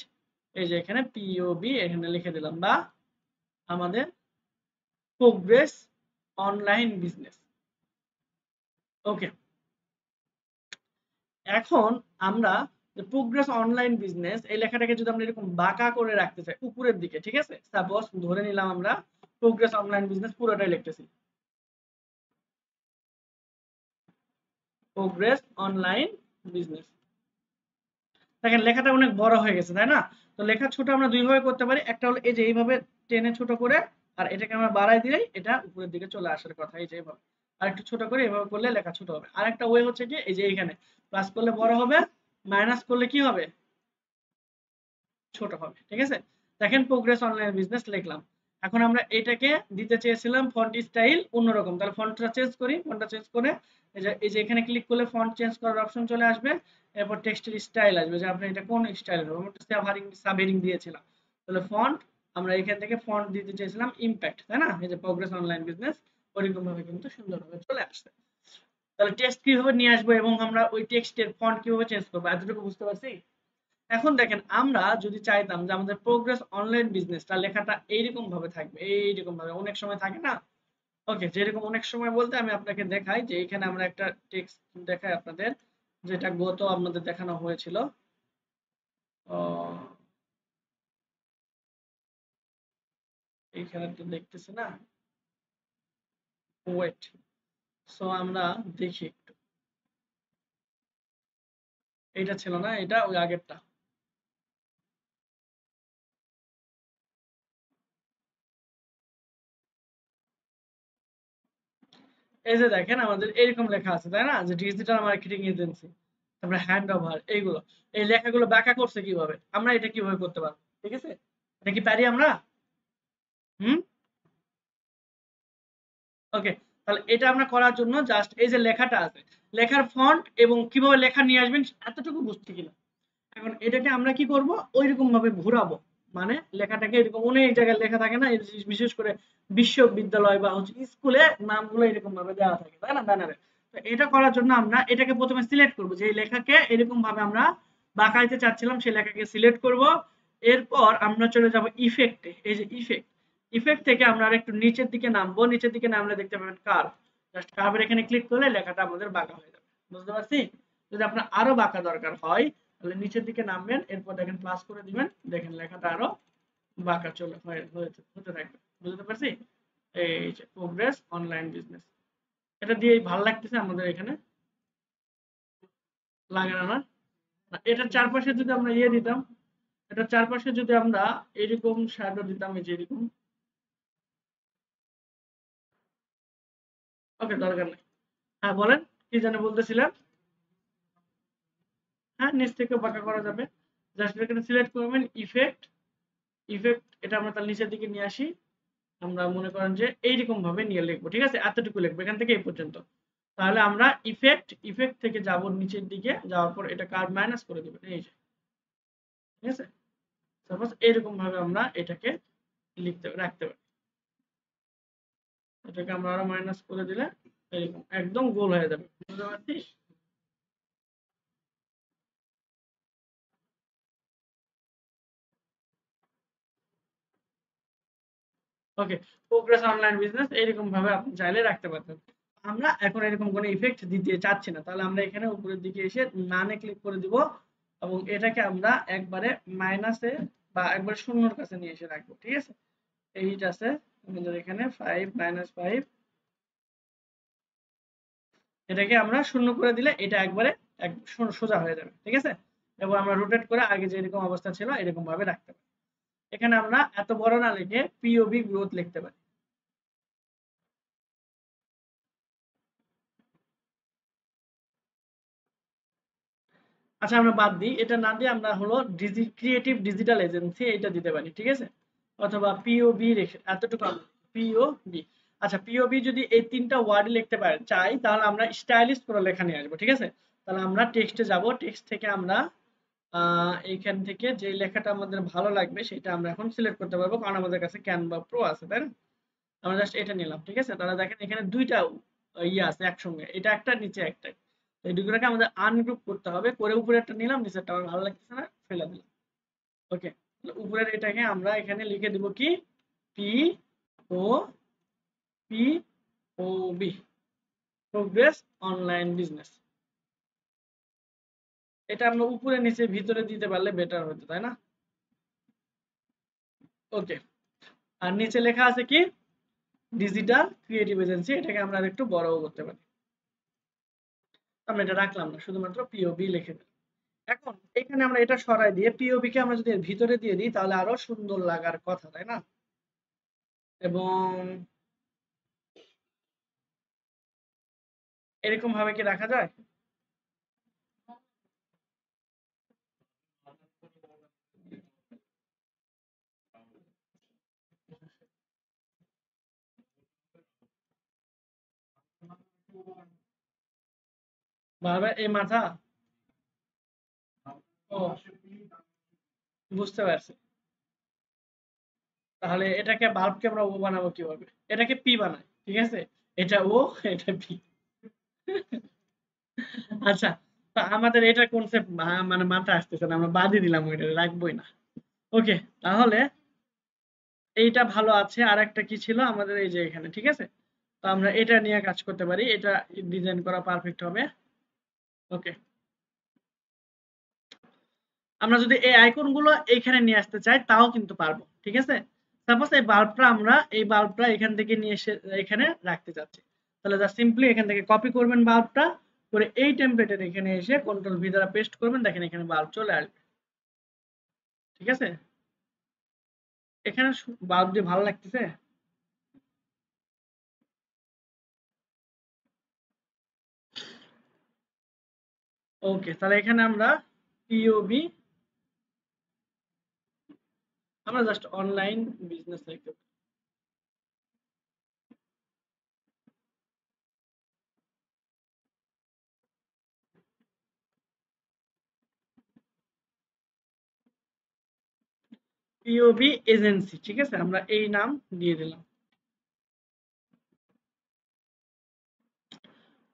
এই যে এখানে পিওবি এখানে লিখে দিলাম, বা আমাদের প্রোগ্রেস অনলাইন বিজনেস, ওকে। এখন আমরা যে প্রোগ্রেস অনলাইন বিজনেস এই লেখাটাকে যদি আমরা এরকম বাঁকা করে রাখতে চাই উপরের দিকে, ঠিক আছে, সাপোজ ধরে নিলাম আমরা প্রোগ্রেস অনলাইন বিজনেস পুরোটাই লিখতেছি, প্রোগ্রেস অনলাইন বিজনেস। দেখেন লেখাটা অনেক বড় হয়ে গেছে, তাই না? তো লেখা ছোট আমরা দুই ভাবে করতে পারি, একটা হলো এই যে এইভাবে টেনে ছোট করে, আর এটাকে আমরা বাড়াই দিলেই এটা উপরের দিকে চলে আসার কথা, এই যে এইভাবে। আর একটু ছোট করে এভাবে করলে লেখা ছোট হবে। আর একটা ওয়ে হচ্ছে কি, এই যে এইখানে প্লাস করলে বড় হবে, মাইনাস করলে কি হবে, ছোট হবে, ঠিক আছে। দেখেন প্রোগ্রেস অনলাইন বিজনেস লিখলাম। এখন আমরা এটাকে দিতে চেয়েছিলাম ফন্ট স্টাইল অন্যরকম, তাহলে ফন্টটা চেঞ্জ করি। ফন্টটা চেঞ্জ করে এই যে এখানে ক্লিক করলে ফন্ট চেঞ্জ করার অপশন চলে আসবে। এরপর টেক্সটের স্টাইল আসবে, যে আপনি এটা কোন স্টাইল হবে। আমরা সাবহেডিং দিয়েছিলাম, তাহলে ফন্ট আমরা এখান থেকে ফন্ট দিতে চেয়েছিলাম ইমপ্যাক্ট, তাই না? এই যে প্রোগ্রেস অনলাইন বিজনেস ওইরকম ভাবে কিন্তু সুন্দরভাবে চলে আসছে। তাহলে টেক্সট কিভাবে নিয়ে আসবো এবং আমরা ওই টেক্সটের ফন্ট কিভাবে চেঞ্জ করবো, এতটুকু বুঝতে পারছি। এখন দেখেন আমরা যদি চাইতাম যে আমাদের প্রোগ্রেস অনলাইন বিজনেসটা লেখাটা এইরকম ভাবে থাকবে, এইরকম ভাবে অনেক সময় থাকে না, ওকে, যেরকম অনেক সময় বলতে আমি আপনাকে দেখাই যে এখানে আমরা একটা টেক্সট দেখাই আপনাদের, যেটা গত আপনাদের দেখানো হয়েছিল। এইখানে তো দেখতেছি না, ওয়েট, সো আমরা দেখি একটু। এটা ছিল না, এটা ওই আগেরটা। এই যে দেখেন আমাদের এরকম লেখা আছে, তাই না, যে ডিজিটাল মার্কেটিং এজেন্সি, তারপরে হ্যান্ড ওভার, এইগুলো এই লেখাগুলো ব্যাখ্যা করছে কিভাবে, আমরা এটা কিভাবে করতে পারবো, ঠিক আছে। এটা কি পারি আমরা? হুম, ওকে। তাহলে এটা আমরা করার জন্য জাস্ট এই যে লেখাটা আছে, লেখার ফন্ট এবং কিভাবে লেখা নিয়ে আসবেন এতটুকু বুঝছি কিনা। এখন এটাকে আমরা কি করব, ওইরকম ভাবে ঘোরাবো। মানে লেখাটাকে এরকম অনেক জায়গায় লেখা থাকে না, এই যে বিশেষ করে বিশ্ববিদ্যালয় বা হচ্ছে স্কুলে নামগুলো এরকম ভাবে দেওয়া থাকে, তাই না, ব্যানারে। তো এটা করার জন্য আমরা এটাকে প্রথমে সিলেক্ট করব, যে এই লেখাকে এরকম ভাবে আমরা বাঁকাইতে চাচ্ছিলাম, সেই লেখাকে সিলেক্ট করব। এরপর আমরা চলে যাব ইফেক্টে, এই যে ইফেক্ট, ইফেক্ট থেকে আমরা আরেকটু নিচের দিকে নামবো। নিচের দিকে নামলে দেখতে পাবেন কার্ভ, জাস্ট কার্ভের এখানে ক্লিক করলে লেখাটা আমাদের বাঁকা হয়ে যাবে, বুঝতে পারছি? যদি আপনার আরো বাঁকা দরকার হয় তাহলে নিচের দিকে নামবেন, এরপর দেখেন প্লাস করে দিবেন, দেখেন লেখাটা আরো বাঁকা চলে হতে থাকবে, বুঝতে পারছি? এই যে প্রোগ্রেস অনলাইন বিজনেস, এটা দিয়ে ভালো লাগতেছে আমাদের এখানে, লাগে না? না, এটার চারপাশে যদি আমরা ইয়ে দিতাম, এটার চারপাশে যদি আমরা এরকম শ্যাডো দিতাম, এই যে এরকম, ওকে দরকার নেই। হ্যাঁ বলেন, কি যেন বলতেছিলেন? হ্যাঁ নিচ থেকে বাঁকা করা যাবে, জাস্ট এখানে সিলেক্ট করবেন ইফেক্ট, ইফেক্ট এটা আমরা তার নিচের দিকে নিয়ে আসি। আমরা মনে করেন যে এইরকম ভাবে নিয়ে লিখবো, ঠিক আছে, এতটুকু লিখবো এখান থেকে এই পর্যন্ত। তাহলে আমরা ইফেক্ট, ইফেক্ট থেকে যাব নিচের দিকে, যাওয়ার পর এটা কার্ভ মাইনাস করে দিবেন, এই যে, ঠিক আছে। সাপোজ এরকম ভাবে আমরা এটাকে লিখতে রাখতে পারি। এটাকে আমরা আরো মাইনাস করে দিলে এরকম একদম গোল হয়ে যাবে, বুঝতে পারছিস? ওকে, প্রোগ্রেস অনলাইন বিজনেস এরকম ভাবে আপনি চাইলে রাখতে পারতেন। আমরা এখন এরকম কোনো ইফেক্ট দিতে চাচ্ছি না, তাহলে আমরা এখানে উপরের দিকে এসে নানে ক্লিক করে দিব এবং এটাকে আমরা একবারে মাইনাসে বা একবার শূন্যর কাছে নিয়ে এসে রাখবো। ঠিক আছে, এইট আছে আমাদের এখানে 5 -5, এটাকে আমরা শূন্য করে দিলে এটা একবারে সোজা হয়ে যাবে। ঠিক আছে, এবং আমরা রোটেট করে আগে যেরকম অবস্থা ছিল এরকম ভাবে রাখতে পারি। এখানে আমরা এত বড় না লিখে পিওবি গ্রোথ লিখতে পারি। আচ্ছা, আমরা বাদ দিই, এটা না দিয়ে আমরা হলো ক্রিয়েটিভ ডিজিটাল এজেন্সি এটা দিতে পারি। ঠিক আছে, অথবা পিওবি রেখে এতটুকু পিওবি। আচ্ছা, পিওবি যদি এই তিনটা ওয়ার্ড লিখতে পারে চাই, তাহলে আমরা স্টাইলিশ করে লেখা নিয়ে আসবো। ঠিক আছে, তাহলে আমরা টেক্সটে যাব, টেক্সট থেকে আমরা এইখান থেকে যে লেখাটা আমাদের ভালো লাগবে সেটা আমরা এখন সিলেক্ট করতে পারবো, কারণ আমাদের কাছে ক্যানভা প্রো আছে, তাই না? আমরা জাস্ট এটা নিলাম। ঠিক আছে, তাহলে দেখেন এখানে দুইটা ইয়ে আছে একসঙ্গে, এটা একটা নিচে একটা। এই দুটোকে আমাদের আনগ্রুপ করতে হবে, করে উপরে একটা নিলাম, নিচেরটা আমার ভালো লাগতেছে না, ফেলে দিলাম। ওকে, উপরের এটাকে আমরা এখানে লিখে দিব কি পি ও পি ও বি, প্রোগ্রেস অনলাইন বিজনেস। এটা আমরা উপরে নিচে ভিতরে দিতে পারলে বেটার হতো, তাই না? ওকে, আর নিচে লেখা আছে কি ডিজিটাল ক্রিয়েটিভ এজেন্সি, এটাকে আমরা একটু বড়ও করতে পারি। আমরা এটা রাখলাম না, শুধুমাত্র পিওবি লিখে দিলাম। এখন এখানে আমরা এটা সরাই দিয়ে পিওবি কে আমরা যদি এর ভিতরে দিয়ে দিই তাহলে আরো সুন্দর লাগার কথা, তাই না? এবং এরকম ভাবে কি রাখা যায়? বারবার এই মাথা, ও বুঝতে পারছি। তাহলে এটাকে বাল্বকে আমরা ও বানাবো কিভাবে? এটাকে পি বানাই, ঠিক আছে, এটা ও, এটা পি। আচ্ছা, তো আমাদের এটা কনসেপ্ট মানে মাথায় আসতেছে না, আমরা বাদই দিলাম, ওইটা রাখবোই না। ওকে, তাহলে এইটা ভালো আছে। আর একটা কি ছিল আমাদের, এই যে এখানে, ঠিক আছে, তো আমরা এটা নিয়ে কাজ করতে পারি, এটা ডিজাইন করা পারফেক্ট হবে। ওকে, আমরা যদি এই আইকন গুলো এইখানে নিয়ে আসতে চাই তাও কিন্তু পারবো। ঠিক আছে, সাপোজ এই বাল্বটা আমরা এই বাল্বটা এখান থেকে নিয়ে এসে এখানে রাখতে চাচ্ছি, তাহলে জাস্ট সিম্পলি এখান থেকে কপি করবেন বাল্বটা, করে এই টেমপ্লেটের এখানে এসে কন্ট্রোল ভি দ্বারা পেস্ট করবেন, দেখেন এখানে বাল্ব চলে আসবে। ঠিক আছে, এখানে বাল্ব দিয়ে ভালো লাগতেছে। ওকে, তাহলে এখানে আমরা পিওবি, আমরা জাস্ট অনলাইন বিজনেস লিখতে পারি। পিওবি এজেন্সি, ঠিক আছে, আমরা এই নাম দিয়ে দিলাম।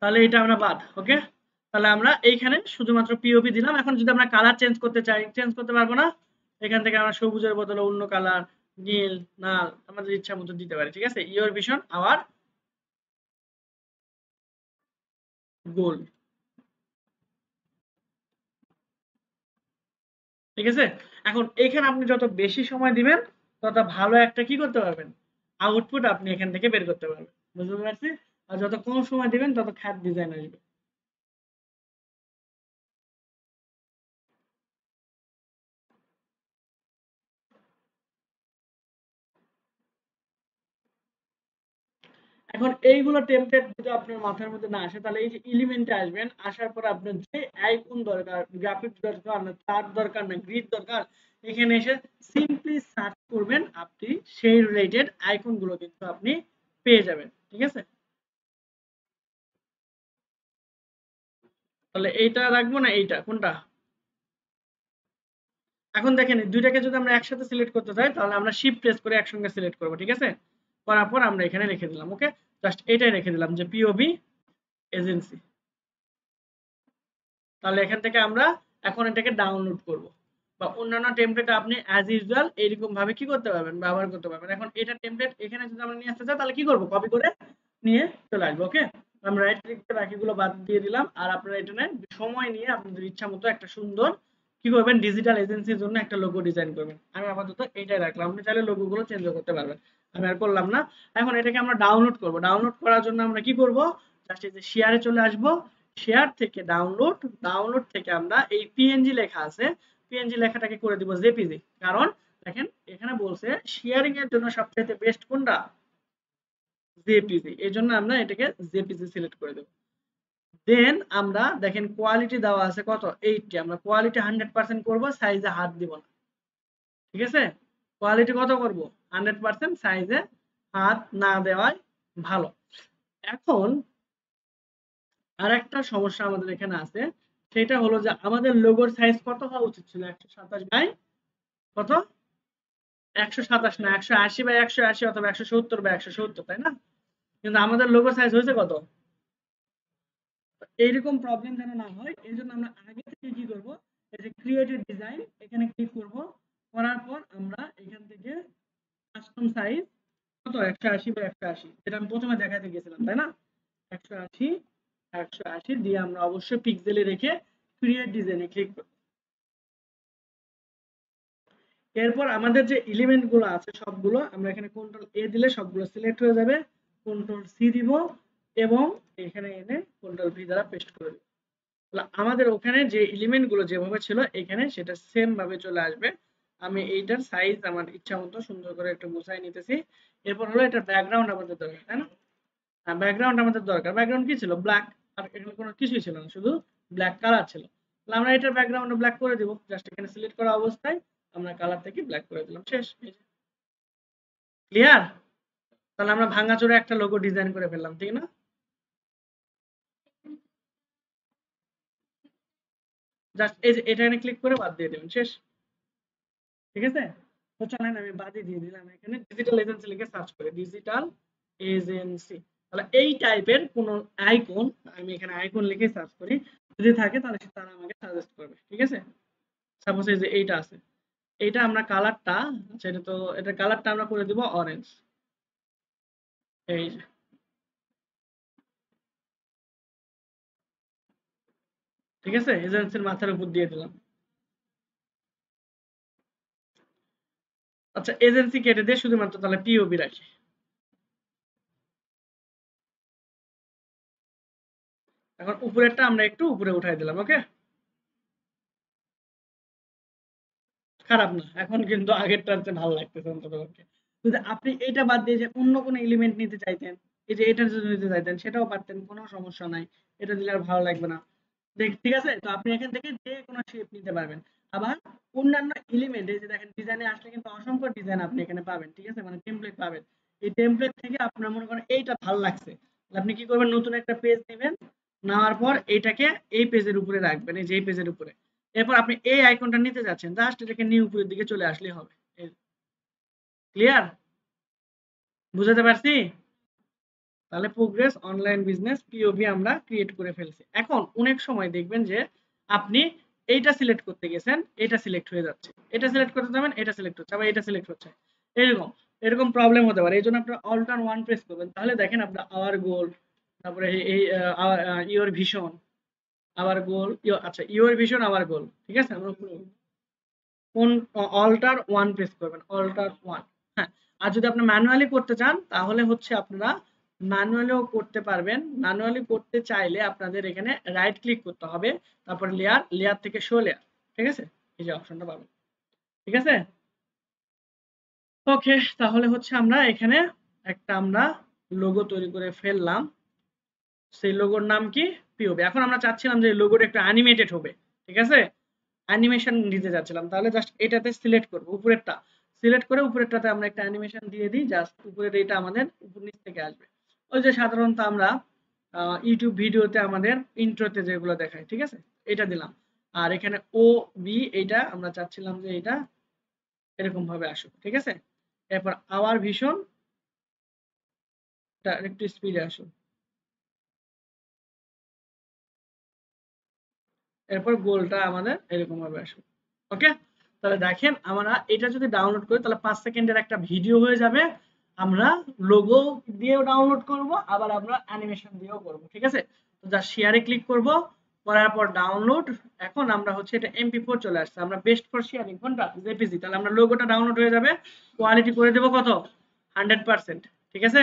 তাহলে এটা আমরা বাদ। ওকে, তাহলে আমরা এইখানে শুধুমাত্র পিওপি দিলাম। এখন যদি আমরা কালার চেঞ্জ করতে চাই, চেঞ্জ করতে পারবো না? এখান থেকে আমরা সবুজের বদলে অন্য কালার, নীল, লাল, আমাদের ইচ্ছা মতো দিতে পারি। ঠিক আছে, ইওর ভিশন আওয়ার গোল। ঠিক আছে, এখন এখানে আপনি যত বেশি সময় দিবেন তত ভালো একটা কি করতে পারবেন, আউটপুট আপনি এখান থেকে বের করতে পারবেন। বুঝতে পারছি? আর যত কম সময় দিবেন তত খারাপ ডিজাইন আসবে। এখন এইগুলো টেমপ্লেট যদি আপনার মাথার মধ্যে না আসে, তাহলে এই যে এলিমেন্টে আসবেন, আসার পর আপনার যে আইকন দরকার, গ্রাফিক্স দরকার, না চার্ট দরকার, না গ্রিড দরকার, এখানে এসে সিম্পলি সার্চ করবেন, আপনি সেই রিলেটেড আইকন গুলো কিন্তু আপনি পেয়ে যাবেন। ঠিক আছে, তাহলে এইটা রাখবো না এইটা, কোনটা? এখন দেখেন এই দুইটাকে যদি আমরা একসাথে সিলেক্ট করতে চাই তাহলে আমরা শিফট প্রেস করে একসঙ্গে সিলেক্ট করব। ঠিক আছে, করার পর আমরা এখানে রেখে দিলাম। ওকে, জাস্ট এটাই রেখে দিলাম যে পিওবি এজেন্সি। তাহলে এখান থেকে আমরা এখন এটাকে ডাউনলোড করব। বা অন্যান্য টেমপ্লেট আপনি অ্যাজ ইউজুয়াল এরকম ভাবে কি করতে পারবেন, ব্যবহার করতে পারবেন। এখন এটা টেমপ্লেট এখানে যদি আমরা নিয়ে আসতে চাই তাহলে কি করব, কপি করে নিয়ে চলে আসবো। ওকে, আমরা রাইট ক্লিক দিয়ে বাকিগুলো বাদ দিয়ে দিলাম। আর আপনারা এটা সময় নিয়ে আপনাদের ইচ্ছা মতো একটা সুন্দর কি করবেন, ডিজিটাল এজেন্সির জন্য একটা লোগো ডিজাইন করবেন। আমি আপাতত এইটাই রাখলাম, আপনি চাইলে লোগোগুলো চেঞ্জ করতে পারবেন, আমি আর করলাম না। এখন এটাকে আমরা ডাউনলোড করব। ডাউনলোড করার জন্য আমরা কি করব, জাস্ট এই যে শেয়ারে চলে আসব, শেয়ার থেকে ডাউনলোড, ডাউনলোড থেকে আমরা এই পিএনজি লেখা আছে, পিএনজি লেখাটাকে করে দিব জেপিজি। কারণ দেখেন এখানে বলছে শেয়ারিং এর জন্য সবচেয়ে বেস্ট কোনটা, জেপিজি। এই জন্য আমরা এটাকে জেপিজি সিলেক্ট করে দেব। দেন আমরা দেখেন কোয়ালিটি দেওয়া আছে কত, 80। আমরা কোয়ালিটি 100% করব, সাইজে হাত দিব না। ঠিক আছে, কোয়ালিটি কত করব, 100%, সাইজে হাত না দেওয়াই ভালো। এখন আরেকটা সমস্যা আমাদের এখানে আছে, সেটা হলো যে আমাদের লোগোর সাইজ কত হওয়া উচিত ছিল, 127 বাই কত, 127 না, 180 বাই 180 অথবা 170 বাই 170, তাই না? কিন্তু আমাদের লোগো সাইজ হয়েছে কত, এইরকম প্রবলেম যেন না হয় এই জন্য আমরা আগে থেকে কি করব, এই যে ক্রিয়েটেড ডিজাইন এখানে ক্লিক করব, করার পর আমরা এখান থেকে কাস্টম সাইজ কত, 180 বাই 180, যেটা আমি প্রথমে দেখাতে গেছিলাম, তাই না? 180 180 দিয়ে আমরা অবশ্যই পিক্সেলে রেখে ক্রিয়েট ডিজাইনে ক্লিক করব। এরপর আমাদের যে এলিমেন্ট গুলো আছে সবগুলো আমরা এখানে কন্ট্রোল এ দিলে সবগুলো সিলেক্ট হয়ে যাবে, কন্ট্রোল সি দিব এবং এখানে এনে কন্ট্রোল ভি দ্বারা পেস্ট করে দেব। আমাদের ওখানে যে এলিমেন্ট গুলো যেভাবে ছিল এখানে সেটা সেম ভাবে চলে আসবে। আমি এইটার সাইজ আমার ইচ্ছা মতো সুন্দর করে একটু গুছাই নিতেছি। এরপর হলো এটা ব্যাকগ্রাউন্ড আমাদের দরকার, তাই না? ব্যাকগ্রাউন্ড আমাদের দরকার। ব্যাকগ্রাউন্ড কি ছিল, ব্ল্যাক, আর এখানে কোনো কিছুই ছিল না, শুধু ব্ল্যাক কালার ছিল। তাহলে আমরা এটার ব্যাকগ্রাউন্ড ব্ল্যাক করে দিব, জাস্ট এখানে সিলেক্ট করা অবস্থায় আমরা কালার থেকে ব্ল্যাক করে দিলাম, শেষ। ক্লিয়ার? তাহলে আমরা ভাঙাচোরা একটা লোগো ডিজাইন করে ফেললাম, ঠিক না? জাস্ট এই যে এটা এখানে ক্লিক করে বাদ দিয়ে দেবেন, শেষ। ঠিক আছে, তো চলেন আমি বাদই দিয়ে দিলাম, এখানে ডিজিটাল এজেন্সি লিখে সার্চ করে ডিজিটাল এজেন্সি। তাহলে এই টাইপের কোন আইকন, আমি এখানে আইকন লিখে সার্চ করি, যদি থাকে তাহলে তারা আমাকে সাজেস্ট করবে। ঠিক আছে, সাপোজ এই যে এইটা আছে, এইটা আমরা কালারটা, সেটা তো এটা কালারটা আমরা করে দিব অরেঞ্জ। এই যে ঠিক আছে, এজেন্সির মাথার উপর দিয়ে দিলাম। আচ্ছা, এজেন্সি কেটে দিয়ে শুধুমাত্র তাহলে পিওবি রাখি। এখন উপরেরটা আমরা একটু উপরে উঠাই দিলাম। ওকে, খারাপ না, এখন কিন্তু আগেরটার চেয়ে ভালো লাগতেছে অন্ততপক্ষে। যদি আপনি এটা বাদ দিয়ে যে অন্য কোনো এলিমেন্ট নিতে চাইতেন, এই যে এটা যদি নিতে চাইতেন সেটাও পারতেন, কোনো সমস্যা নাই। এটা দিলে আর ভালো লাগবে না। ঠিক আছে, তো আপনি এখান থেকে যে কোনো শেপ নিতে পারবেন। আবার অন্যান্য এলিমেন্ট, এই যে দেখেন ডিজাইনে আসলে কিন্তু অসংখ্য ডিজাইন আপনি এখানে পাবেন। ঠিক আছে, মানে টেমপ্লেট পাবেন। এই টেমপ্লেট থেকে আপনার মনে করেন এইটা ভালো লাগছে, তাহলে আপনি কি করবেন, নতুন একটা পেজ নেবেন, নেওয়ার পর এটাকে এই পেজের উপরে রাখবেন, এই যে এই পেজের উপরে। এরপর আপনি এই আইকনটা নিতে যাচ্ছেন, জাস্ট এটাকে নিয়ে উপরের দিকে চলে আসলেই হবে। ক্লিয়ার? বুঝাতে পারছি? তাহলে প্রোগ্রেস অনলাইন বিজনেস পিওবি আমরা ক্রিয়েট করে ফেলছি। এখন অনেক সময় দেখবেন যে আপনি এইটা সিলেক্ট করতে গেছেন, এটা সিলেক্ট হয়ে যাচ্ছে, এটা সিলেক্ট করতে যাবেন, এটা সিলেক্ট হচ্ছে, আবার এটা সিলেক্ট হচ্ছে, এরকম এরকম প্রবলেম হতে পারে। এই জন্য আপনার অল্টার ওয়ান প্রেস করবেন, তাহলে দেখেন আপনার আওয়ার গোল, তারপরে এই ইওর ভিশন, আওয়ার গোল, আচ্ছা ইওর ভিশন আওয়ার গোল। ঠিক আছে, আমরা কোন অল্টার ওয়ান প্রেস করবেন, অল্টার ওয়ান। হ্যাঁ, আর যদি আপনি ম্যানুয়ালি করতে চান তাহলে হচ্ছে আপনারা ম্যানুয়ালিও করতে পারবেন। ম্যানুয়ালি করতে চাইলে আপনাদের এখানে রাইট ক্লিক করতে হবে, তারপর লেয়ার, লেয়ার থেকে শো লেয়ার। ঠিক আছে, এই যে অপশনটা পাবেন। ঠিক আছে, ওকে, তাহলে হচ্ছে আমরা এখানে একটা আমরা লোগো তৈরি করে ফেললাম। সেই লোগোর নাম কি, পিওবি। এখন আমরা চাচ্ছিলাম যে লোগোটা একটু অ্যানিমেটেড হবে। ঠিক আছে, অ্যানিমেশন দিতে যাচ্ছিলাম, তাহলে জাস্ট এটাতে সিলেক্ট করব, উপরেরটা সিলেক্ট করে উপরেরটাতে আমরা একটা অ্যানিমেশন দিয়ে দিই, জাস্ট উপরের এটা আমাদের উপর নিচ থেকে আসবে। ওই যে সাধারণত আমরা ইউটিউব ভিডিওতে আমাদের ইন্ট্রোতে যেগুলো দেখায়, ঠিক আছে, এটা দিলাম। আর এখানে ও বি, এইটা আমরা চাচ্ছিলাম যে এটা এরকম ভাবে আসুক। ঠিক আছে, এরপর আওয়ার ভিশন একটু স্পিডে আসুক, এরপর গোলটা আমাদের এরকম ভাবে আসুক। ওকে, তাহলে দেখেন আমরা এটা যদি ডাউনলোড করি তাহলে 5 সেকেন্ডের একটা ভিডিও হয়ে যাবে। আমরা লোগো দিয়েও ডাউনলোড করব, আবার আমরা অ্যানিমেশন দিয়েও করব। ঠিক আছে, তো জাস্ট শেয়ারে ক্লিক করব, করার পর ডাউনলোড। এখন আমরা হচ্ছে এটা MP4 চলে আসছে, আমরা বেস্ট ফর শেয়ারিং কোনটা, জেপিজি। তাহলে আমরা লোগোটা ডাউনলোড হয়ে যাবে, কোয়ালিটি করে দেব কত, 100%। ঠিক আছে,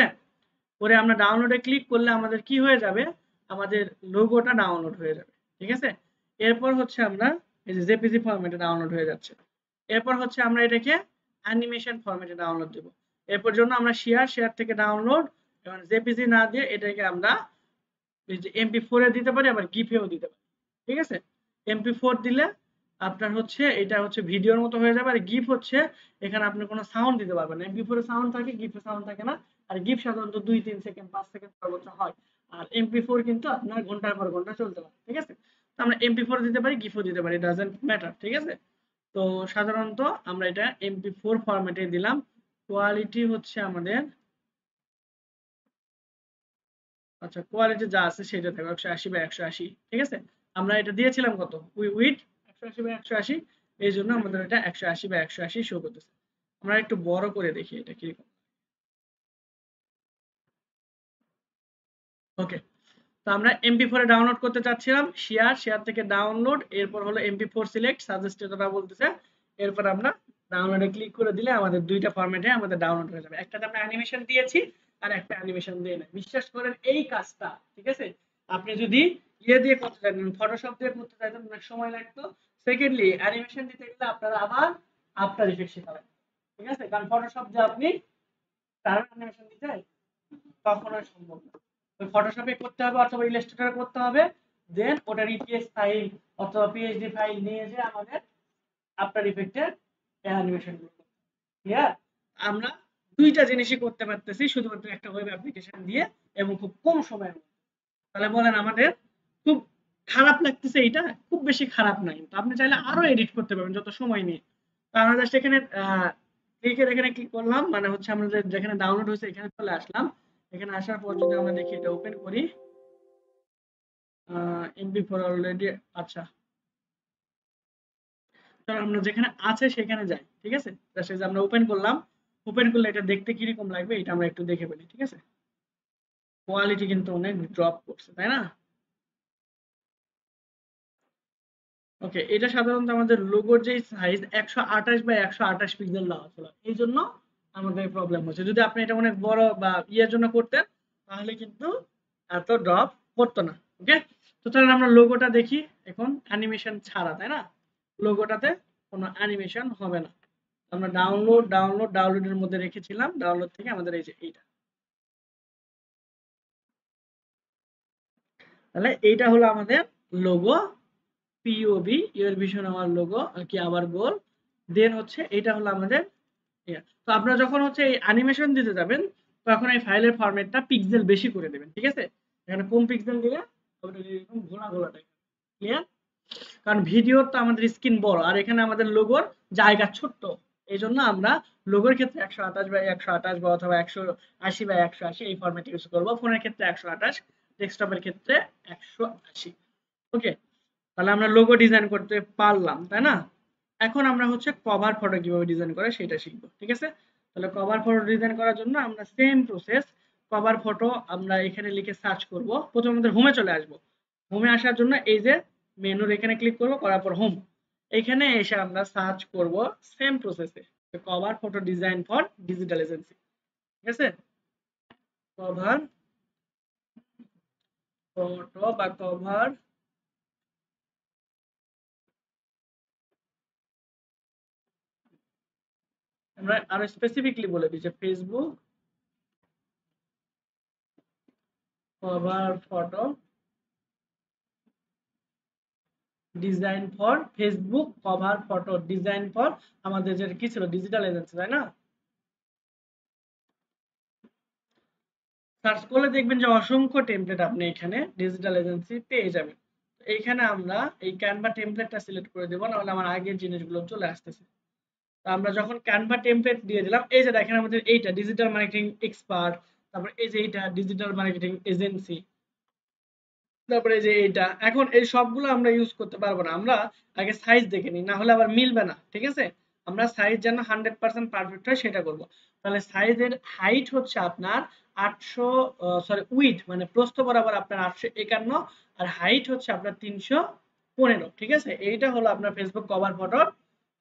করে আমরা ডাউনলোডে ক্লিক করলে আমাদের কি হয়ে যাবে, আমাদের লোগোটা ডাউনলোড হয়ে যাবে। ঠিক আছে, এরপর হচ্ছে আমরা এই যে জেপিজি ফরম্যাটে ডাউনলোড হয়ে যাচ্ছে। এরপর হচ্ছে আমরা এটাকে অ্যানিমেশন ফরম্যাটে ডাউনলোড দেব। এরপর জন্য আমরা শেয়ার থেকে ডাউনলোড, এবং জেপিজি না দিয়ে এটাকে আমরা MP4 এ দিতে পারি, আবার গিফেও দিতে পারি। ঠিক আছে, MP4 দিলে আপনার হচ্ছে এটা হচ্ছে ভিডিওর মতো হয়ে যাবে, আর গিফ হচ্ছে এখানে আপনি কোনো সাউন্ড দিতে পারবেন না। MP4 এ সাউন্ড থাকে, গিফে সাউন্ড থাকে না। আর গিফ সাধারণত 2-3 সেকেন্ড 5 সেকেন্ড সর্বোচ্চ হয়, আর MP4 কিন্তু আপনার ঘন্টার পর ঘন্টা চলতে পারে। ঠিক আছে, তো আমরা MP4 দিতে পারি, গিফও দিতে পারি, ডাজন্ট ম্যাটার। ঠিক আছে, তো সাধারণত আমরা এটা MP4 ফরম্যাটে দিলাম। কোয়ালিটি হচ্ছে আমাদের, আচ্ছা কোয়ালিটি যা আছে সেটা থাকবে 180/180। ঠিক আছে, আমরা এটা দিয়েছিলাম কত, উইথ 180/180, এই জন্য আমাদের এটা 180/180 শো করতেছে। আমরা একটু বড় করে দেখি এটা কিরকম। ওকে, তো আমরা MP4 এ ডাউনলোড করতে চাচ্ছিলাম, শেয়ার থেকে ডাউনলোড, এরপর হলো MP4 সিলেক্ট, সাজেস্টেড ওরা বলতেছে। এরপর আমরা ডাউনলোডে ক্লিক করে দিলে আমাদের দুইটা ফরম্যাটে আমাদের ডাউনলোড হয়ে যাবে। একটাতে আমরা অ্যানিমেশন দিয়েছি, আর একটা অ্যানিমেশন দিয়ে নাই। বিশ্বাস করেন এই কাজটা, ঠিক আছে, আপনি যদি ইয়ে দিয়ে করতে চাইতেন, ফটোশপ দিয়ে করতে চাইতেন, অনেক সময় লাগতো। সেকেন্ডলি অ্যানিমেশন দিতে গেলে আপনারা আবার আফটার ইফেক্ট শেখা লাগবে। ঠিক আছে, কারণ ফটোশপ যে আপনি তার অ্যানিমেশন দিতে কখনোই সম্ভব না। ওই ফটোশপে করতে হবে অথবা ইলাস্ট্রেটরে করতে হবে, দেন ওটার ইপিএস ফাইল অথবা পিএইচডি ফাইল নিয়ে যে আমাদের আফটার ইফেক্টের অ্যানিমেশন গুলো। ক্লিয়ার, আমরা দুইটা জিনিসই করতে পারতেছি শুধুমাত্র একটা ওয়েব অ্যাপ্লিকেশন দিয়ে, এবং খুব কম সময়ের মধ্যে। তাহলে বলেন আমাদের খুব খারাপ লাগতেছে, এটা খুব বেশি খারাপ না, কিন্তু আপনি চাইলে আরো এডিট করতে পারবেন যত সময় নিয়ে। তো আমরা জাস্ট এখানে এখানে ক্লিক করলাম, মানে হচ্ছে আমাদের যেখানে ডাউনলোড হয়েছে এখানে চলে আসলাম। এখানে আসার পর যদি আমরা দেখি এটা ওপেন করি, MP4 অলরেডি, আচ্ছা চলো আমরা যেখানে আছে সেখানে যাই। ঠিক আছে, জাস্ট এই যে আমরা ওপেন করলাম, ওপেন করলে এটা দেখতে কিরকম লাগবে এটা আমরা একটু দেখে ফেলি। ঠিক আছে, কোয়ালিটি কিন্তু অনেক ড্রপ করছে, তাই না? ওকে, এটা সাধারণত আমাদের লোগোর যে সাইজ 128/128 পিক্সেল দেওয়া ছিল, এই জন্য আমাদের প্রবলেম হচ্ছে। যদি আপনি এটা অনেক বড় বা ইয়ের জন্য করতেন তাহলে কিন্তু এত ড্রপ করতো না। ওকে, তো তাহলে আমরা লোগোটা দেখি এখন অ্যানিমেশন ছাড়া, তাই না? লোগোটাতে কোনো অ্যানিমেশন হবে না। আমরা ডাউনলোডের মধ্যে রেখেছিলাম, ডাউনলোড থেকে আমাদের এই যে এইটা, তাহলে এইটা হলো আমাদের লোগো, পিওবি ইউর ভিশন আমার লোগো কি আবার গোল। দেন হচ্ছে এটা হলো আমাদের তো আপনারা যখন হচ্ছে এই অ্যানিমেশন দিতে যাবেন তখন এই ফাইলের ফরম্যাটটা পিক্সেল বেশি করে দেবেন। ঠিক আছে, এখানে কম পিক্সেল দিলে ওটা এরকম ঘোলা ঘোলা টাইপ। ক্লিয়ার, কারণ ভিডিওর তো আমাদের স্ক্রিন বড়, আর এখানে আমাদের লোগোর জায়গা ছোট্ট। এই জন্য আমরা লোগোর ক্ষেত্রে 128/128 বা অথবা 180/180 এই ফরম্যাট ইউজ করবো। ফোনের ক্ষেত্রে 128, ডেস্কটপের ক্ষেত্রে 180। ওকে, তাহলে আমরা লোগো ডিজাইন করতে পারলাম, তাই না? এখন আমরা হচ্ছে কভার ফটো কিভাবে ডিজাইন করে সেটা শিখবো। ঠিক আছে, তাহলে কভার ফটো ডিজাইন করার জন্য আমরা সেম প্রসেস, কভার ফটো আমরা এখানে লিখে সার্চ করব। প্রথমে আমাদের হোমে চলে আসবো, হোমে আসার জন্য এই যে মেনুর এখানে ক্লিক করব, করার পর হোম, এখানে এসে আমরা সার্চ করব সেম প্রসেসে cover photo design for digital agency. ঠিক আছে, কভার ফটো বা কভার, আমরা আরো স্পেসিফিকলি বলে দিই যে Facebook cover photo design for, Facebook cover photo design for আমাদের যেটা কি ছিল, ডিজিটাল এজেন্সি, তাই না? সার্চ করলে দেখবেন যে অসংখ্য টেমপ্লেট আপনি এখানে ডিজিটাল এজেন্সি পেয়ে যাবেন। এইখানে আমরা এই ক্যানভা টেমপ্লেটটা সিলেক্ট করে দেবো, নাহলে আমার আগের জিনিসগুলো চলে আসতেছে। তো আমরা যখন ক্যানভা টেমপ্লেট দিয়ে দিলাম, এই যে দেখেন আমাদের এইটা ডিজিটাল মার্কেটিং এক্সপার্ট, তারপর এই যে এইটা ডিজিটাল মার্কেটিং এজেন্সি। তারপরে যে এটা এখন এই সবগুলো আমরা ইউজ করতে পারবো না, আমরা আগে সাইজ দেখে নিই, না হলে আবার মিলবে না, ঠিক আছে। আমরা সাইজ যেন 100% পারফেক্ট হয় সেটা করব। তাহলে সাইজের হাইট হচ্ছে আপনার 800, সরি উইডথ মানে প্রস্থ বরাবর আপনার 851, আর হাইট হচ্ছে আপনার 315, ঠিক আছে। এইটা হলো আপনার ফেসবুক কভার ফটোর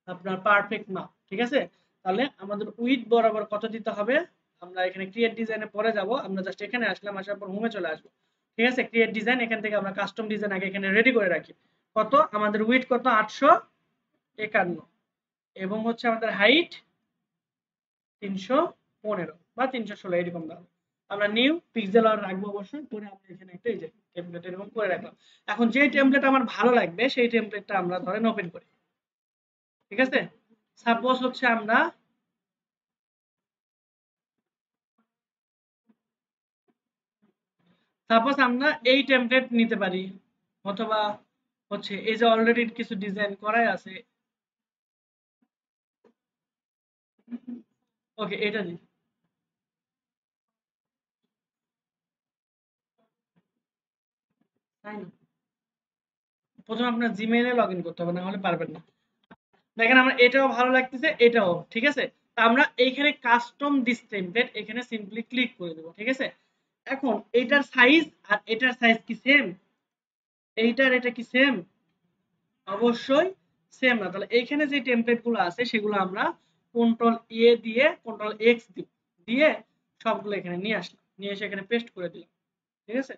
আপনার পারফেক্ট মাপ, ঠিক আছে। তাহলে আমাদের উইডথ বরাবর কত দিতে হবে, আমরা এখানে ক্রিয়েট ডিজাইনে পরে যাব, আমরা জাস্ট এখানে আসলাম, আসার পর হোমে চলে আসবো, ঠিক আছে। ক্রিয়েট ডিজাইন, এখান থেকে আমরা কাস্টম ডিজাইন আগে এখানে রেডি করে রাখি। কত আমাদের উইডথ কত 851, এবং হচ্ছে আমাদের হাইট 315 বা 316 এরকম দাও। আমরা নিউ পিক্সেল আর রাখবো অবশ্যই, পরে আমরা এখানে একটা এই যে টেমপ্লেট এরকম করে রাখলাম। এখন যে টেমপ্লেট আমার ভালো লাগবে সেই টেমপ্লেটটা আমরা ধরেন ওপেন করি, ঠিক আছে। সাপোজ হচ্ছে আমরা এই টেমপ্লেট নিতে পারি, অথবা হচ্ছে এই যে অলরেডি কিছু ডিজাইন করাই আছে, ওকে এটা দিই, তাই না। প্রথমে আপনার জিমেইলে লগ ইন করতে হবে, না হলে পারবেন না। দেখেন আমার এটাও ভালো লাগতেছে, এটাও ঠিক আছে। তা আমরা এইখানে কাস্টম দিস টেমপ্লেট এখানে সিম্পলি ক্লিক করে দেব, ঠিক আছে। এখন এটার সাইজ আর এটার সাইজ কি সেম, এইটার এটা কি সেম, অবশ্যই সেম না। তাহলে এইখানে যে টেমপ্লেট গুলো আছে সেগুলো আমরা কন্ট্রোল এ দিয়ে কন্ট্রোল এক্স দিয়ে সবগুলো এখানে নিয়ে আসলাম, নিয়ে এসে এখানে পেস্ট করে দিলাম, ঠিক আছে।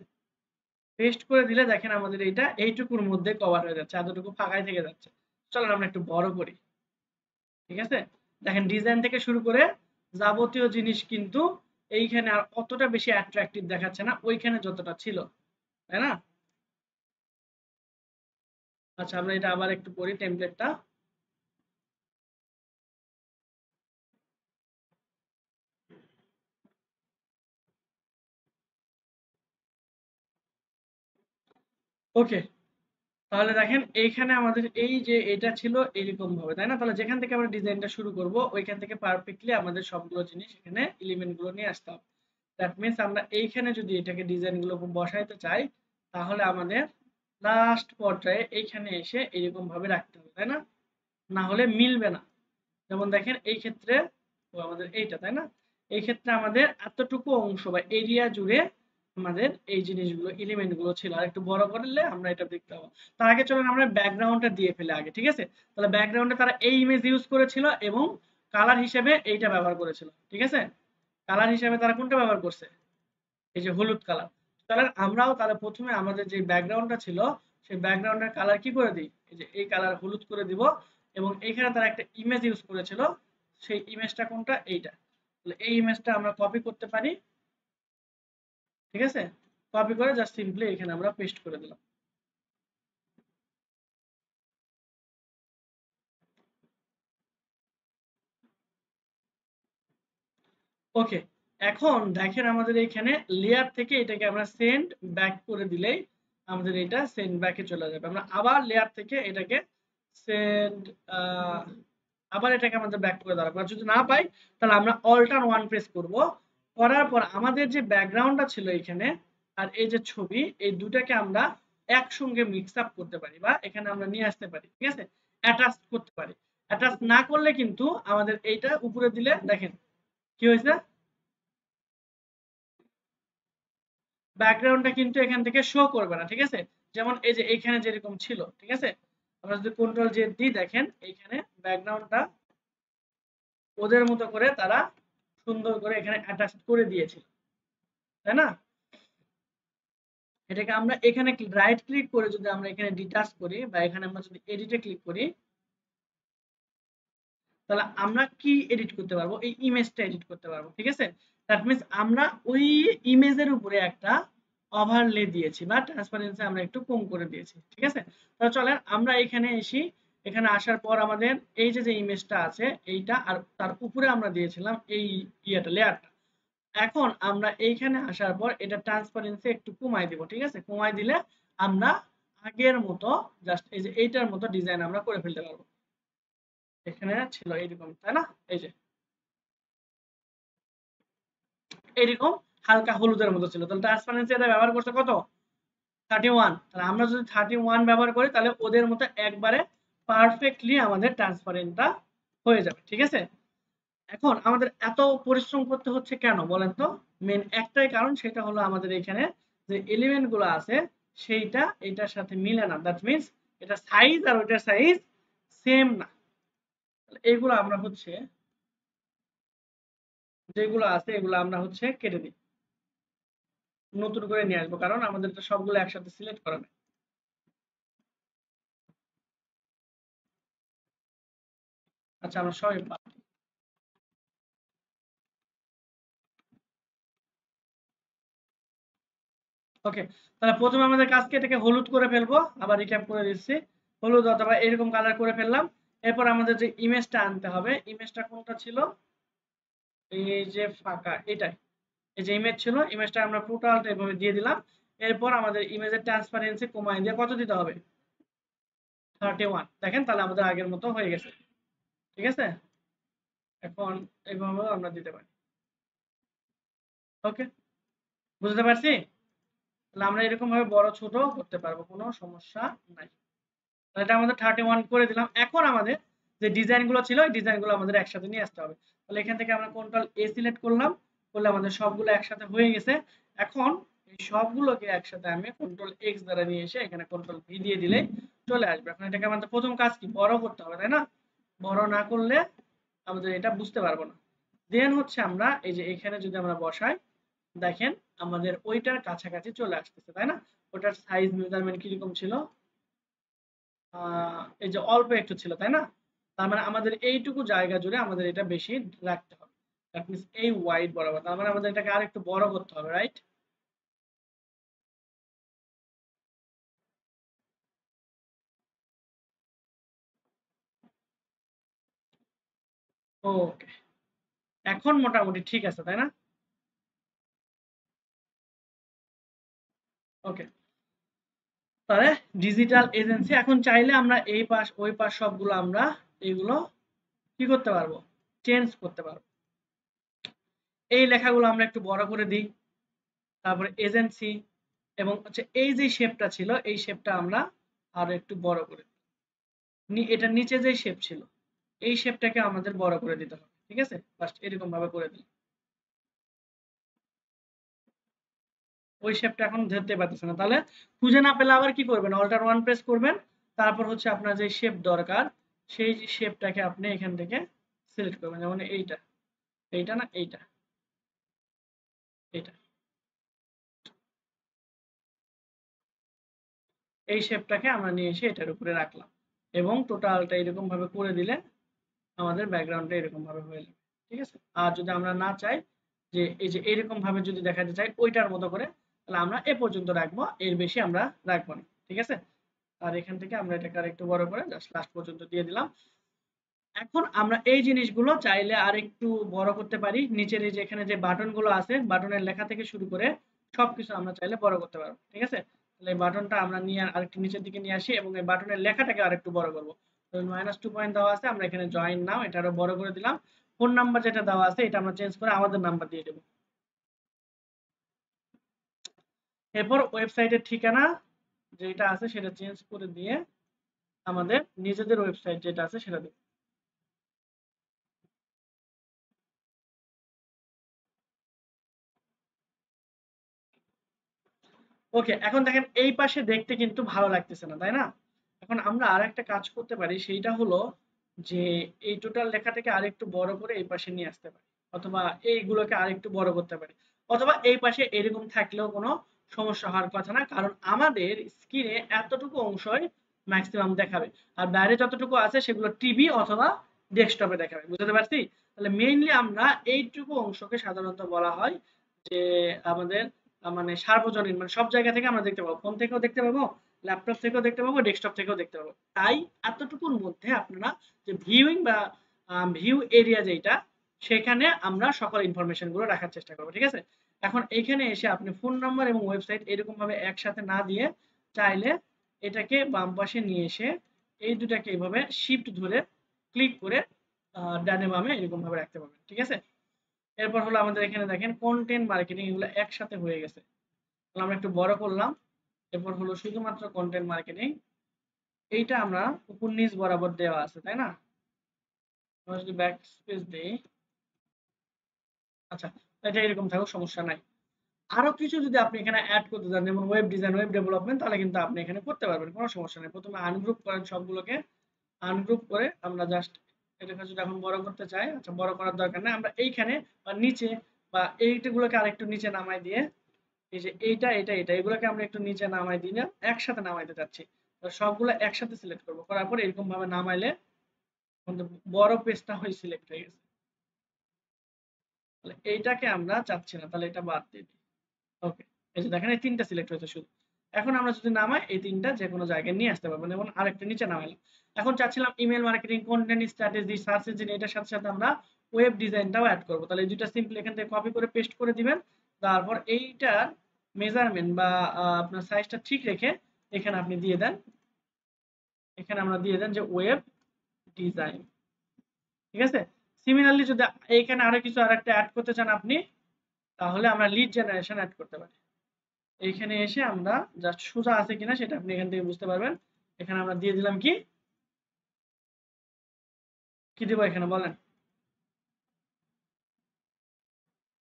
পেস্ট করে দিলে দেখেন আমাদের এইটা এইটুকুর মধ্যে কভার হয়ে যাচ্ছে, এতটুকু ফাঁকাই থেকে যাচ্ছে। চলেন আমরা একটু বড় করি, ঠিক আছে। দেখেন ডিজাইন থেকে শুরু করে যাবতীয় জিনিস কিন্তু এইখানে আর অতটা বেশি অ্যাট্রাকটিভ দেখাচ্ছে না ওইখানে যতটা ছিল, তাই না। আচ্ছা আমরা এটা আবার একটু করি টেমপ্লেটটা। ওকে, তাহলে দেখেন এইখানে আমাদের এই যে এটা ছিল এরকম ভাবে, তাই না। তাহলে যেখান থেকে আমরা ডিজাইনটা শুরু করব ওইখান থেকে পারফেক্টলি আমাদের সবগুলো জিনিস এখানে এলিমেন্ট গুলো নিয়ে আসতে হবে। দ্যাট মিন্স আমরা এইখানে যদি এটাকে ডিজাইন গুলো বসাইতে চাই তাহলে আমাদের লাস্ট পর্যায়ে এইখানে এসে এরকম ভাবে রাখতে হবে, তাই না, না হলে মিলবে না। যেমন দেখেন এই ক্ষেত্রে আমাদের এইটা, তাই না, এই ক্ষেত্রে আমাদের এতটুকু অংশ বা এরিয়া জুড়ে আমাদের এই জিনিসগুলো এলিমেন্ট গুলো ছিল, আর একটু বড় করলে আমরা এটা দেখতে পাবো। তার আগে চলুন আমরা ব্যাকগ্রাউন্ডটা দিয়ে ফেলে আগে, ঠিক আছে। তাহলে ব্যাকগ্রাউন্ডে তারা এই ইমেজ ইউজ করেছিল এবং কালার হিসেবে এইটা ব্যবহার করেছিল, ঠিক আছে। কালার হিসেবে তারা কোনটা ব্যবহার করছে, এই যে হলুদ কালার। তাহলে আমরাও তাহলে প্রথমে আমাদের যে ব্যাকগ্রাউন্ডটা ছিল সেই ব্যাকগ্রাউন্ডের কালার কি করে দিই, এই যে এই কালার হলুদ করে দিব। এবং এইখানে তারা একটা ইমেজ ইউজ করেছিল, সেই ইমেজটা কোনটা, এইটা। তাহলে এই ইমেজটা আমরা কপি করতে পারি, ঠিক আছে। কপি করে জাস্ট সিম্পলি এখানে আমরা পেস্ট করে দিলাম। ওকে, এখন দেখেন আমাদের এইখানে লেয়ার থেকে এটাকে আমরা সেন্ড ব্যাক করে দিলেই আমাদের এটা সেন্ড ব্যাকে চলে যাবে। আমরা আবার লেয়ার থেকে এটাকে সেন্ড আবার এটাকে আমাদের ব্যাক করে দেওয়া লাগবে। যদি না পাই তাহলে আমরা অল্টার ওয়ান প্রেস করব, করার পর আমাদের যে ব্যাকগ্রাউন্ডটা ছিল এখানে আর এই যে ছবি এই দুটাকে আমরা একসঙ্গে মিক্স আপ করতে পারি বা এখানে আমরা নিয়ে আসতে পারি, ঠিক আছে, অ্যাটাচ করতে পারি। অ্যাটাচ না করলে কিন্তু আমাদের এইটা উপরে দিলে দেখেন কি হয়েছে, ব্যাকগ্রাউন্ডটা কিন্তু এখান থেকে শো করবে না, ঠিক আছে। যেমন এই যে এইখানে যেরকম ছিল, ঠিক আছে। আমরা যদি কন্ট্রোল জেড দিই দেখেন এইখানে ব্যাকগ্রাউন্ডটা ওদের মতো করে তারা সুন্দর করে এখানে অ্যাটাচ করে দিয়েছিল, তাই না। এটাকে আমরা এখানে রাইট ক্লিক করে যদি আমরা এখানে ডিটাচ করি বা এখানে আমরা যদি এডিটে ক্লিক করি তাহলে আমরা কি এডিট করতে পারবো, এই ইমেজটা এডিট করতে পারবো, ঠিক আছে। দ্যাট মিন্স আমরা ওই ইমেজের উপরে একটা ওভারলে দিয়েছি বা ট্রান্সপারেন্সি আমরা একটু কম করে দিয়েছি, ঠিক আছে। তাহলে চলেন আমরা এখানে এসি, এখানে আসার পর আমাদের এই যে যে ইমেজটা আছে এইটা আর তার উপরে আমরা দিয়েছিলাম এই ইয়েটা লেয়ারটা। এখন আমরা এইখানে আসার পর এটা ট্রান্সপারেন্সি একটু কমাই দিব, ঠিক আছে। কমাই দিলে আমরা আগের মতো জাস্ট এই যে এইটার মতো ডিজাইন আমরা করে ফেলতে পারবো। এখানে ছিল এইরকম, তাই না, এই যে এরকম হালকা হলুদের মতো ছিল। তাহলে ট্রান্সপারেন্সি এটা ব্যবহার করছে কত, 31। তাহলে আমরা যদি 31 ব্যবহার করি তাহলে ওদের মতো একবারে পারফেক্টলি আমাদের ট্রান্সপারেন্টটা হয়ে যাবে। ঠিক আছে? এখন আমাদের এত পরিশ্রম করতে হচ্ছে কেন বলেন তো? মেন একটাই কারণ, সেটা হলো আমাদের এখানে যে এলিমেন্ট গুলো আছে সেইটা এটার সাথে মিলে না। দ্যাট মিন্স এটা সাইজ আর ওইটার সাইজ সেম না। এইগুলো আমরা হচ্ছে যেগুলো আছে এগুলো আমরা হচ্ছে কেটে দিই, নতুন করে নিয়ে আসবো, কারণ আমাদের তো সবগুলো একসাথে সিলেক্ট করা নেই। আচ্ছা, আমরা সবাই ওকে। তাহলে প্রথমে আমাদের কাজকে এটাকে হলুদ করে ফেলবো, আবার রিক্যাপ করে দিচ্ছি। হলুদ অথবা এরকম কালার করে ফেললাম। এরপর আমাদের যে ইমেজটা আনতে হবে, ইমেজটা কোনটা ছিল? এই যে ফাঁকা এটাই, এই যে ইমেজ ছিল, ইমেজটা আমরা টোটালটা এভাবে দিয়ে দিলাম। এরপর আমাদের ইমেজের ট্রান্সপারেন্সি কমায় দিয়ে কত দিতে হবে? 31। দেখেন তাহলে আমাদের আগের মতো হয়ে গেছে। ঠিক আছে? এখন এইভাবে আমরা দিতে পারি। ওকে, বুঝতে পারছি? তাহলে আমরা এরকম ভাবে বড় ছোট করতে পারবো, কোনো সমস্যা নাই। এটা আমাদের 31 করে দিলাম। এখন আমাদের যে ডিজাইন গুলো ছিল ওই ডিজাইন গুলো আমাদের একসাথে নিয়ে আসতে হবে। তাহলে এখান থেকে আমরা কন্ট্রোল এ সিলেক্ট করলাম, করলে আমাদের সবগুলো একসাথে হয়ে গেছে। এখন এই সবগুলোকে একসাথে আমি কন্ট্রোল এক্স দ্বারা নিয়ে এসে এখানে কন্ট্রোল ভি দিয়ে দিলে চলে আসবে। এখন এটাকে আমাদের প্রথম কাজ কি, বড় করতে হবে, তাই না? বড় না করলে আমাদের এটা বুঝতে পারবো না। দেন হচ্ছে আমরা এই যে এখানে যদি আমরা বসাই, দেখেন আমাদের ওইটার কাছাকাছি চলে আসতেছে, তাই না? ওটার সাইজ মেজারমেন্ট কিরকম ছিল? এই যে অল্প একটু ছিল, তাই না? তার মানে আমাদের এইটুকু জায়গা জুড়ে আমাদের এটা বেশি রাখতে হবে। দ্যাট মিন্স এই ওয়াইড বরাবর, তার মানে আমাদের এটাকে আরেকটু বড় করতে হবে, রাইট? ওকে, এখন মোটামুটি ঠিক আছে, তাই না? ওকে, তাহলে ডিজিটাল এজেন্সি এখন চাইলে আমরা এই পাশ ওই পাশ সবগুলো আমরা এইগুলো কি করতে পারবো? চেঞ্জ করতে পারবো। এই লেখাগুলো আমরা একটু বড় করে দিই, তারপরে এজেন্সি এবং হচ্ছে এই যে শেপটা ছিল এই শেপটা আমরা আরো একটু বড় করে এটা নিচে যে শেপ ছিল এই শেপটাকে আমাদের বড় করে দিতে হবে। ঠিক আছে, ফার্স্ট এরকম ভাবে করে দিই। ওই শেপটা এখন ধরতে পারতেছে না, তাহলে খুঁজে না পেলে আবার কি করবেন? অল্টার ওয়ান প্রেস করবেন, তারপর হচ্ছে আপনার যে শেপ দরকার সেই শেপটাকে আপনি এখান থেকে সিলেক্ট করবেন। যেমন এইটা, এইটা না এইটা, এইটা, এই শেপটাকে আমরা নিয়ে এসে এটার উপরে রাখলাম এবং টোটালটা এরকম ভাবে করে দিলে আমাদের ব্যাকগ্রাউন্ডটা এরকম ভাবে হয়ে যাবে। ঠিক আছে? আর যদি আমরা না চাই যে এই যে এরকম ভাবে যদি দেখাতে চাই ওইটার মতো করে, তাহলে আমরা এ পর্যন্ত রাখবো, এর বেশি আমরা রাখবো না। ঠিক আছে? আর এখান থেকে আমরা এটাকে আরেকটু বড় করে জাস্ট লাস্ট পর্যন্ত দিয়ে দিলাম। এখন আমরা এই জিনিসগুলো চাইলে আরেকটু বড় করতে পারি। নিচের এই যে এখানে যে বাটন গুলো আছে, বাটনের লেখা থেকে শুরু করে সবকিছু আমরা চাইলে বড় করতে পারবো। ঠিক আছে? তাহলে এই বাটনটা আমরা নিয়ে আরেকটু নিচের দিকে নিয়ে আসি এবং এই বাটনের লেখাটাকে আরেকটু বড় করবো। -2 পয়েন্ট দেওয়া আছে, আমরা এখানে জয়েন নাও এটা আরো বড় করে দিলাম। ফোন নাম্বার যেটা দেওয়া আছে এটা আমরা চেঞ্জ করে আমাদের নাম্বার দিয়ে দেবো। এরপর ওয়েবসাইটের ঠিকানা যেটা আছে সেটা চেঞ্জ করে দিয়ে আমাদের নিজেদের ওয়েবসাইট যেটা আছে সেটা দেবো। ওকে, এখন দেখেন এই পাশে দেখতে কিন্তু ভালো লাগতেছে না, তাই না? এখন আমরা আরেকটা কাজ করতে পারি, সেইটা হলো যে এই টোটাল লেখাটাকে আরেকটু বড় করে এই পাশে নিয়ে আসতে পারি, অথবা এইগুলোকে আরেকটু বড় করতে পারি, অথবা এই পাশে এরকম থাকলেও কোনো সমস্যা হওয়ার কথা না, কারণ আমাদের স্ক্রিনে এতটুকু অংশই ম্যাক্সিমাম দেখাবে। আর বাইরে যতটুকু আছে সেগুলো টিভি অথবা ডেস্কটপে দেখাবে। বুঝতে পারছি? তাহলে মেইনলি আমরা এইটুকু অংশকে সাধারণত বলা হয় যে আমাদের মানে সার্বজনীন, মানে সব জায়গা থেকে আমরা দেখতে পাবো, ফোন থেকেও দেখতে পাবো, ল্যাপটপ থেকেও দেখতে পাবো, ডেস্কটপ থেকেও দেখতে পাবো। তাই এতটুকুর মধ্যে আপনারা যে ভিউইং বা ভিউ এরিয়া যেটা, সেখানে আমরা সকল ইনফরমেশন গুলো রাখার চেষ্টা করবো। ঠিক আছে? এখন এইখানে এসে আপনি ফোন নাম্বার এবং ওয়েবসাইট এরকম ভাবে একসাথে না দিয়ে চাইলে এটাকে বাম পাশে নিয়ে এসে এই দুটাকে এইভাবে শিফট ধরে ক্লিক করে ডানে বামে এরকম ভাবে রাখতে পারবেন। ঠিক আছে? এরপর হলো আমাদের এখানে দেখেন কন্টেন্ট মার্কেটিং, এগুলো একসাথে হয়ে গেছে। তাহলে আমরা একটু বড় করলাম, এরপর হলো শুধুমাত্র কন্টেন্ট মার্কেটিং, এইটা আমরা উপর নিচ বরাবর দেওয়া আছে, তাই না? আমরা যদি ব্যাক স্পেস দেই, আচ্ছা এটা এরকম থাকুক, সমস্যা নাই। আরো কিছু যদি আপনি এখানে অ্যাড করতে চান, যেমন ওয়েব ডিজাইন, ওয়েব ডেভেলপমেন্ট, তাহলে কিন্তু আপনি এখানে করতে পারবেন, কোনো সমস্যা নেই। প্রথমে আনগ্রুপ করেন সবগুলোকে, আনগ্রুপ করে আমরা জাস্ট এটাকে যদি এখন বড় করতে চাই, আচ্ছা বড় করার দরকার নেই, আমরা এইখানে বা নিচে বা এইগুলোকে আরেকটু নিচে নামাই দিয়ে, এই যে এইটা এটা এটা এগুলোকে আমরা একটু নিচে নামাই দিয়ে একসাথে নামাইতে চাচ্ছি, তো সবগুলো একসাথে সিলেক্ট করব, করার পর এরকম ভাবে নামাইলে কিন্তু বড় পেজটা হয়ে সিলেক্ট হয়ে গেছে। তাহলে এইটাকে আমরা চাচ্ছি না, তাহলে এটা বাদ দিয়ে দিই। ওকে, এই যে দেখেন এই তিনটা সিলেক্ট হয়েছে শুধু। এখন আমরা যদি নামাই এই তিনটা যে কোনো জায়গায় নিয়ে আসতে পারবো, যেমন আরেকটা নিচে নামাইলাম। এখন চাচ্ছিলাম email marketing, content strategy, search engine, এটার সাথে সাথে আমরা ওয়েব ডিজাইনটাও অ্যাড করবো। তাহলে এই দুইটা সিম্পলি এখান থেকে কপি করে পেস্ট করে দিবেন। তারপর এইটার মেজারমেন্ট বা আপনার সাইজটা ঠিক রেখে এখানে আপনি দিয়ে দেন, এখানে আমরা দিয়ে দেন যে ওয়েব ডিজাইন, ঠিক আছে? সিমিলারলি যদি এইখানে আরো কিছু আরেকটা অ্যাড করতে চান আপনি, তাহলে আমরা লিড জেনারেশন অ্যাড করতে পারি। এইখানে এসে আমরা জাস্ট সোজা আছে কিনা সেটা আপনি এখান থেকে বুঝতে পারবেন। এখানে আমরা দিয়ে দিলাম কি কি দিব এখানে বলেন,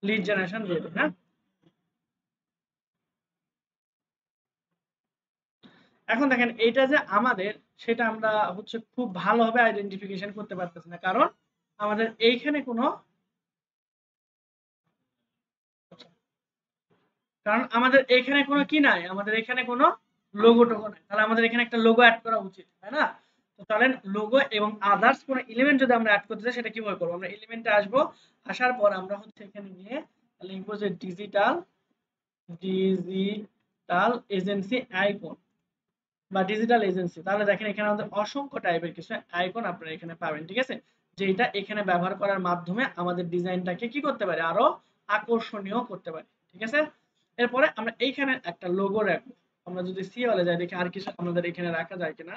লিড জেনারেশন দিয়ে দিই। হ্যাঁ, এখন দেখেন এটা যে আমাদের, সেটা আমরা হচ্ছে খুব ভালোভাবে আইডেন্টিফিকেশন করতে পারতেছি না, কারণ আমাদের এইখানে কোনো, কারণ আমাদের এখানে কোনো কি নাই, আমাদের এখানে কোনো লোগো টোগো নাই। তাহলে আমাদের এখানে একটা লোগো অ্যাড করা উচিত, তাই না? তো চলেন লোগো এবং আদার্স কোনো এলিমেন্ট যদি আমরা অ্যাড করতে চাই, সেটা কিভাবে করবো? আমরা এলিমেন্টে আসবো, আসার পর আমরা হচ্ছে এখানে গিয়ে লিখবো যে ডিজিটাল এজেন্সি আইকন বা ডিজিটাল এজেন্সি। তাহলে দেখেন এখানে আমাদের অসংখ্য টাইপের কিছু আইকন আপনারা এখানে পাবেন, ঠিক আছে? যেটা এখানে ব্যবহার করার মাধ্যমে আমাদের ডিজাইনটাকে কি করতে পারে, আরো আকর্ষণীয় করতে পারে, ঠিক আছে? এরপরে আমরা এইখানে একটা লোগো রাখবো। আমরা যদি সি ওয়ালে যাই, দেখি আর কিছু আমাদের এখানে রাখা যায় কিনা।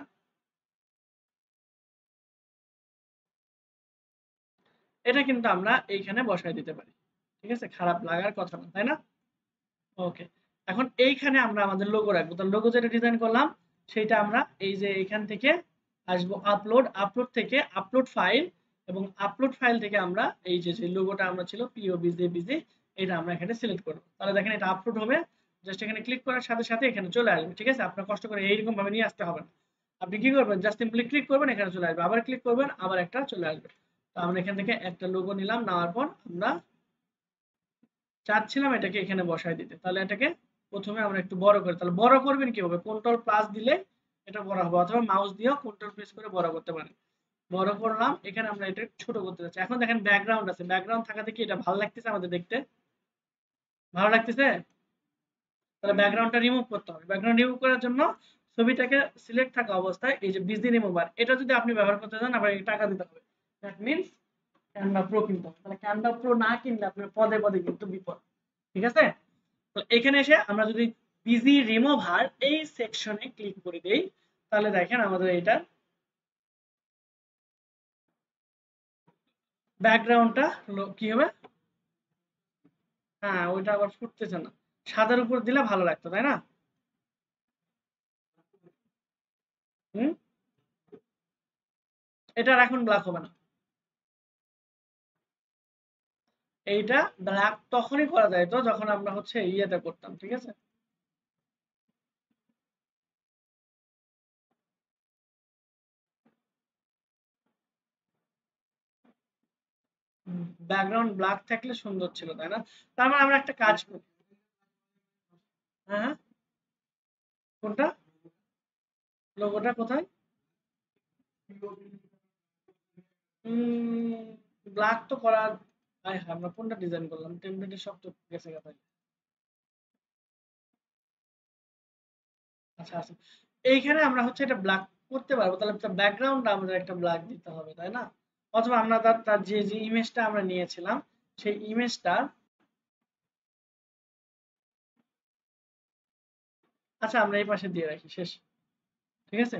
এটা কিন্তু আমরা এইখানে বসাই দিতে পারি, ঠিক আছে? খারাপ লাগার কথা না, তাই না? ওকে, এখন এইখানে আমরা আমাদের লোগো রাখবো। তার লোগো যেটা ডিজাইন করলাম সেটা আমরা এই যে এখান থেকে আসবো আপলোড, আপলোড থেকে আপলোড ফাইল, এবং আপলোড ফাইল থেকে আমরা এই যে যে লোগোটা আমরা ছিল পিওবিজেবিজি, এটা আমরা এখানে সিলেক্ট করব। তাহলে দেখেন এটা আপলোড হবে, জাস্ট এখানে ক্লিক করার সাথে সাথে এখানে চলে আসবে, ঠিক আছে? আপনার কষ্ট করে এইরকম ভাবে নিয়ে আসতে হবে না। আপনি কি করবেন, জাস্ট সিম্পলি ক্লিক করবেন, এখানে চলে আসবে, আবার ক্লিক করবেন, আবার একটা চলে আসবে। তো আমরা এখান থেকে একটা লোগো নিলাম, নেওয়ার পর আমরা চাচ্ছিলাম এটাকে এখানে বসায় দিতে। তাহলে এটাকে প্রথমে আমরা একটু বড় করি। তাহলে বড় করবেন কিভাবে, কন্ট্রোল প্লাস দিলে এটা বড় হবে, অথবা মাউস দিয়েও কন্ট্রোল প্রেস করে বড় করতে পারেন। বড় করলাম, এখানে আমরা এটা ছোট করতে যাচ্ছি। এখন দেখেন ব্যাকগ্রাউন্ড আছে, ব্যাকগ্রাউন্ড থাকাতে কি এটা ভালো লাগতেছে আমাদের দেখতে? ভালো লাগতেছে? তাহলে ব্যাকগ্রাউন্ডটা রিমুভ করতে হবে। ব্যাকগ্রাউন্ড রিমুভ করার জন্য ছবিটাকে সিলেক্ট থাকা অবস্থায় এই যে বিজি রিমুভার, এটা যদি আপনি ব্যবহার করতে চান আবার টাকা দিতে হবে। দ্যাট মিন্স ক্যানভা প্রো কিনতে হবে। তাহলে ক্যানভা প্রো না কিনলে আপনার পদে পদে কিন্তু বিপদ, ঠিক আছে? তো এখানে এসে আমরা যদি বিজি রিমুভার এই সেকশনে ক্লিক করে দেই, তাহলে দেখেন আমাদের এটা ব্যাকগ্রাউন্ডটা কি হবে। হ্যাঁ, ওইটা আবার ফুটতেছে না, সাদার উপর দিলে ভালো লাগতো, তাই না? হুম, এটা আর এখন ব্ল্যাক হবে না। এইটা ব্ল্যাক তখনই করা যায় তো যখন আমরা হচ্ছে ইয়েটা করতাম, ঠিক আছে? ব্যাকগ্রাউন্ড ব্ল্যাক থাকলে সুন্দর ছিল, তাই না? তার মানে আমরা একটা কাজ করি। হ্যাঁ হ্যাঁ, কোনটা, লোগোটা কোথায়? ব্ল্যাক তো করার, আয় হ্যাঁ, আমরা কোনটা ডিজাইন করলাম, টেমপ্লেটের সব তো গেছে গেছে। আচ্ছা আচ্ছা, এইখানে আমরা হচ্ছে এটা ব্ল্যাক করতে পারবো, তাহলে তার ব্যাকগ্রাউন্ড আমাদের একটা ব্ল্যাক দিতে হবে, তাই না? অথবা আমরা তার তার যে যে ইমেজটা আমরা নিয়েছিলাম সেই ইমেজটা, আচ্ছা আমরা এই পাশে দিয়ে রাখি, শেষ, ঠিক আছে?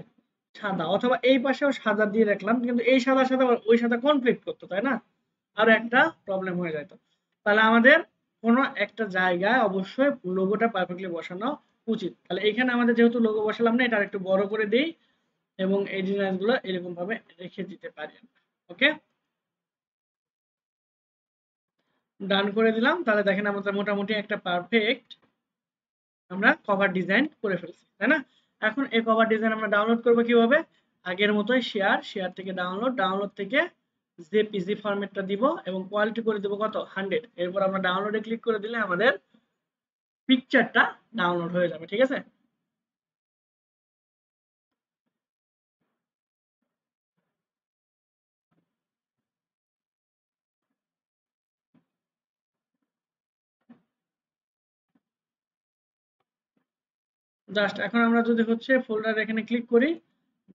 সাদা, অথবা এই পাশেও সাদা দিয়ে রাখলাম, কিন্তু এই সাদা সাদা আবার ওই সাদা কনফ্লিক্ট করতো, তাই না? আর একটা প্রবলেম হয়ে যেত। তাহলে আমাদের কোনো একটা জায়গায় অবশ্যই লোগোটা পারফেক্টলি বসানো উচিত। তাহলে এখানে আমাদের যেহেতু লোগো বসালাম না, এটা একটু বড় করে দেই এবং এই ডিজাইনগুলো এরকম ভাবে রেখে দিতে পারি। ওকে, ডান করে দিলাম। তাহলে দেখেন আমাদের মোটামুটি একটা পারফেক্ট আমরা কভার ডিজাইন করে ফেলছি, তাই না? এখন এই কভার ডিজাইন আমরা ডাউনলোড করব কিভাবে? আগের মতোই শেয়ার থেকে ডাউনলোড থেকে জেপিজি ফরম্যাটটা দিব এবং কোয়ালিটি করে দেব কত 100। এরপর আমরা ডাউনলোডে ক্লিক করে দিলে আমাদের পিকচারটা ডাউনলোড হয়ে যাবে, ঠিক আছে? জাস্ট এখন আমরা যদি হচ্ছে ফোল্ডার এখানে ক্লিক করি,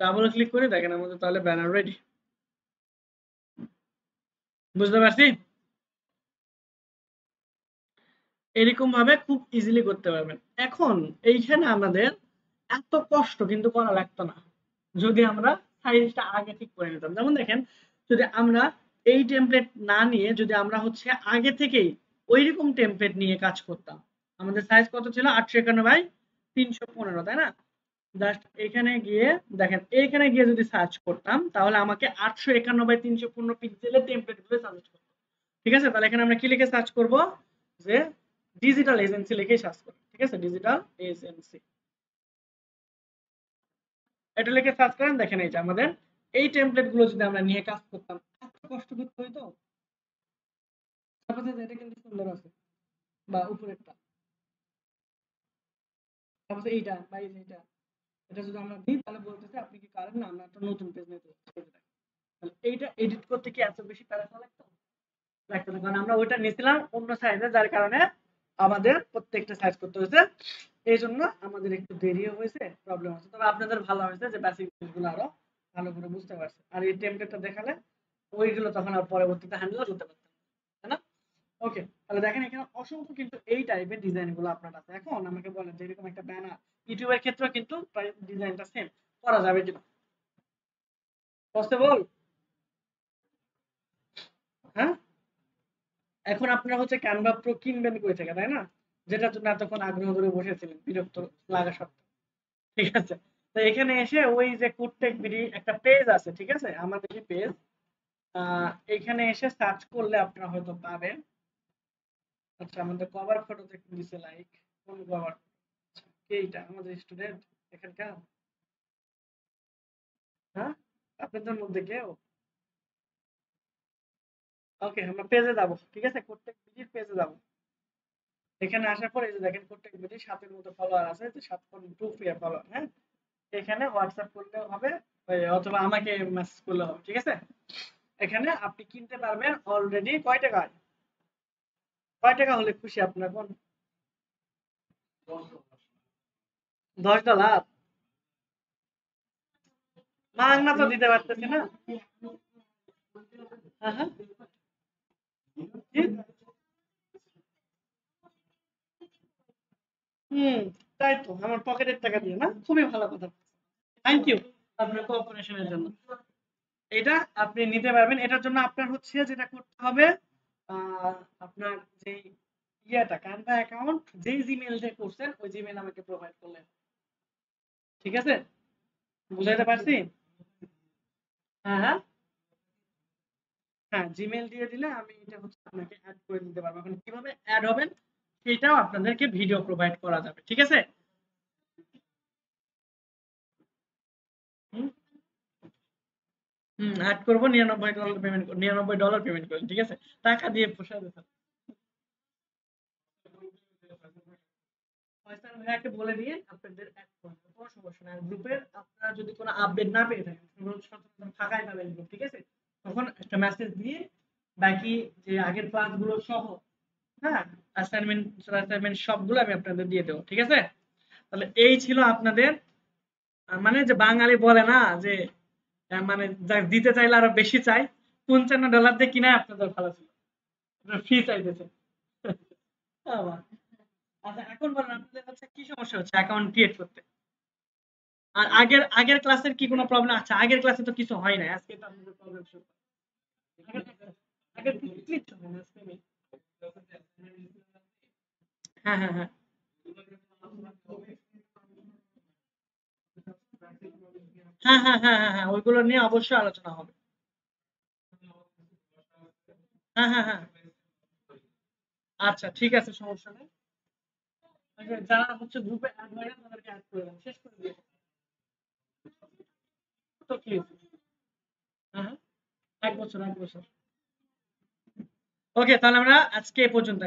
ডাবল ক্লিক করি, দেখেন আমাদের তাহলে ব্যানার রেডি। বুঝতে পারছি? এরকম ভাবে খুব ইজিলি করতে পারবেন। এখন এইখানে আমাদের এত কষ্ট কিন্তু করা লাগতো না যদি আমরা সাইজটা আগে ঠিক করে নিতাম। যেমন দেখেন, যদি আমরা এই টেমপ্লেট না নিয়ে যদি আমরা হচ্ছে আগে থেকেই ওইরকম টেমপ্লেট নিয়ে কাজ করতাম, আমাদের সাইজ কত ছিল 851 বাই 315, তাই না? জাস্ট এখানে গিয়ে দেখেন, এইখানে গিয়ে যদি সার্চ করতাম তাহলে আমাকে 851 বাই 315 পিক্সেলের টেমপ্লেট গুলো সাজেস্ট করতো। ঠিক আছে, তাহলে এখানে আমরা কি লিখে সার্চ করব? যে ডিজিটাল এজেন্সি লিখে সার্চ করব। ঠিক আছে, ডিজিটাল এজেন্সি এটা লিখে সার্চ করেন। দেখেন এই যে আমাদের এই টেমপ্লেট গুলো যদি আমরা নিয়ে কাজ করতাম এত কষ্ট করতে হইতো। তারপরে এটা কিন্তু সুন্দর আছে, বা উপরেরটা, তারপরে এইটা বা এই যে এটা যদি আমরা দিই তাহলে বলতেছে আপনি কি কারেন্ট না, আমরা একটা নতুন পেজ নিতে চাই। তাহলে এইটা এডিট করতে কি এত বেশি প্যারা লাগতো? লাগতো না, কারণ আমরা ওইটা নিয়েছিলাম অন্য সাইজে, যার কারণে আমাদের প্রত্যেকটা সাইজ করতে হয়েছে। এই জন্য আমাদের একটু দেরিও হয়েছে, প্রবলেম হচ্ছে। তবে আপনাদের ভালো হয়েছে যে বেসিক জিনিসগুলো আরো ভালো করে বুঝতে পারছে, আর এই টেমপ্লেটটা দেখালে ওইগুলো তখন আর পরবর্তীতে হ্যান্ডেল করতে পারতেন, তাই না? ওকে, তাহলে দেখেন এখানে অসংখ্য কিন্তু এই টাইপের ডিজাইন গুলো আপনার আছে। এখন আমাকে বলেন যে এরকম একটা ব্যানার ইউটিউবের ক্ষেত্রেও কিন্তু প্রায় ডিজাইনটা সেম করা যাবে কিনা? পসিবল? হ্যাঁ, এখন আপনারা হচ্ছে ক্যানভা প্রো কিনবেন কই থেকে, তাই না? যেটার জন্য এতক্ষণ আগ্রহ ধরে বসেছিলেন বিরক্ত লাগা সত্ত্বেও। ঠিক আছে, তো এখানে এসে ওই যে কুটটেক বিডি একটা পেজ আছে, ঠিক আছে, আমাদের পেজ, এখানে এসে সার্চ করলে আপনারা হয়তো পাবেন। আচ্ছা, আমাদের কভার ফটো দেখতে দিছে লাইক, কোন কভার? কে এটা? আমাদের স্টুডেন্ট এখানকার? হ্যাঁ, আপনাদের মধ্যে কেউ? ওকে, আমরা পেজে যাব, ঠিক আছে, প্রত্যেক ভিডিওর পেজে যাব। এখানে আসার পর এই যে দেখেন প্রত্যেক ভিডিও 7 এর মতো ফলোয়ার আছে, যে 7.2 ফলোয়ার। হ্যাঁ, এখানে হোয়াটসঅ্যাপ করলেও হবে, অথবা আমাকে মেসেজ করলেও হবে, ঠিক আছে? এখানে আপনি কিনতে পারবেন অলরেডি কয় টাকায়? কয় টাকা হলে খুশি আপনার কোন? $10? মাগনা তো দিতে পারতেছি না। হ্যাঁ হ্যাঁ, জি? হুম, তাই তো, আমার পকেটের টাকা দিয়ে না, খুবই ভালো কথা। থ্যাংক ইউ আপনার কোঅপারেশনের জন্য। এটা আপনি নিতে পারবেন। এটার জন্য আপনার হচ্ছে যেটা করতে হবে, আহ, আপনার যে ইয়েটা ক্যানভা অ্যাকাউন্ট যেই জিমেইল দিয়ে করছেন ওই জিমেইল আমাকে প্রোভাইড করলেন, ঠিক আছে? বুঝাইতে পারছি? হ্যাঁ হ্যাঁ হ্যাঁ, জিমেইল দিয়ে দিলে আমি এটা হচ্ছে আপনাকে অ্যাড করে দিতে পারবো। এখন কিভাবে অ্যাড হবেন সেটাও আপনাদেরকে ভিডিও প্রোভাইড করা যাবে, ঠিক আছে? হুম হুম, অ্যাড করবো। $99 পেমেন্ট করেন, ঠিক আছে? টাকা দিয়ে পোষাবে স্যার। ফয়সাল ভাইয়াকে বলে দিয়ে আপনাদের অ্যাড করবেন, কোনো সমস্যা নাই। গ্রুপের আপনারা যদি কোনো আপডেট না পেয়ে থাকেন, সচরাচর ফাঁকাই পাবেন গ্রুপ, ঠিক আছে, তখন একটা মেসেজ দিয়ে বাকি যে আগের ক্লাসগুলো সহ, হ্যাঁ, অ্যাসাইনমেন্ট সবগুলো আমি আপনাদের দিয়ে দেবো, ঠিক আছে? তাহলে এই ছিল আপনাদের, মানে যে বাঙালি বলে না যে মানে যা দিতে চাইলে আরো বেশি চাই, $55 দিয়ে কিনা আপনাদের ভালো ছিল, ফ্রি চাইতেছে। আবার আচ্ছা, এখন বলেন আপনাদের কাছে কি সমস্যা হচ্ছে অ্যাকাউন্ট ক্রিয়েট করতে? আর আগের আগের ক্লাসের কি কোনো প্রবলেম? আচ্ছা, আগের ক্লাসে তো কিছু হয় না, আজকে তো আপনাদের প্রবলেম শুরু। আগের আগের কিচ্ছু হয় না, আজকে হ্যাঁ হ্যাঁ হ্যাঁ হ্যাঁ হ্যাঁ হ্যাঁ হ্যাঁ হ্যাঁ ওইগুলো নিয়ে অবশ্যই আলোচনা হবে। হ্যাঁ হ্যাঁ হ্যাঁ আচ্ছা ঠিক আছে, সমস্যা নেই। আচ্ছা, যারা হচ্ছে গ্রুপে অ্যাড হয় না তাদেরকে অ্যাড করে দেন, শেষ করে দিয়ে তো কি হয়েছে? হ্যাঁ হ্যাঁ 1 বছর 1 বছর। ওকে তাহলে আমরা আজকে এ পর্যন্ত।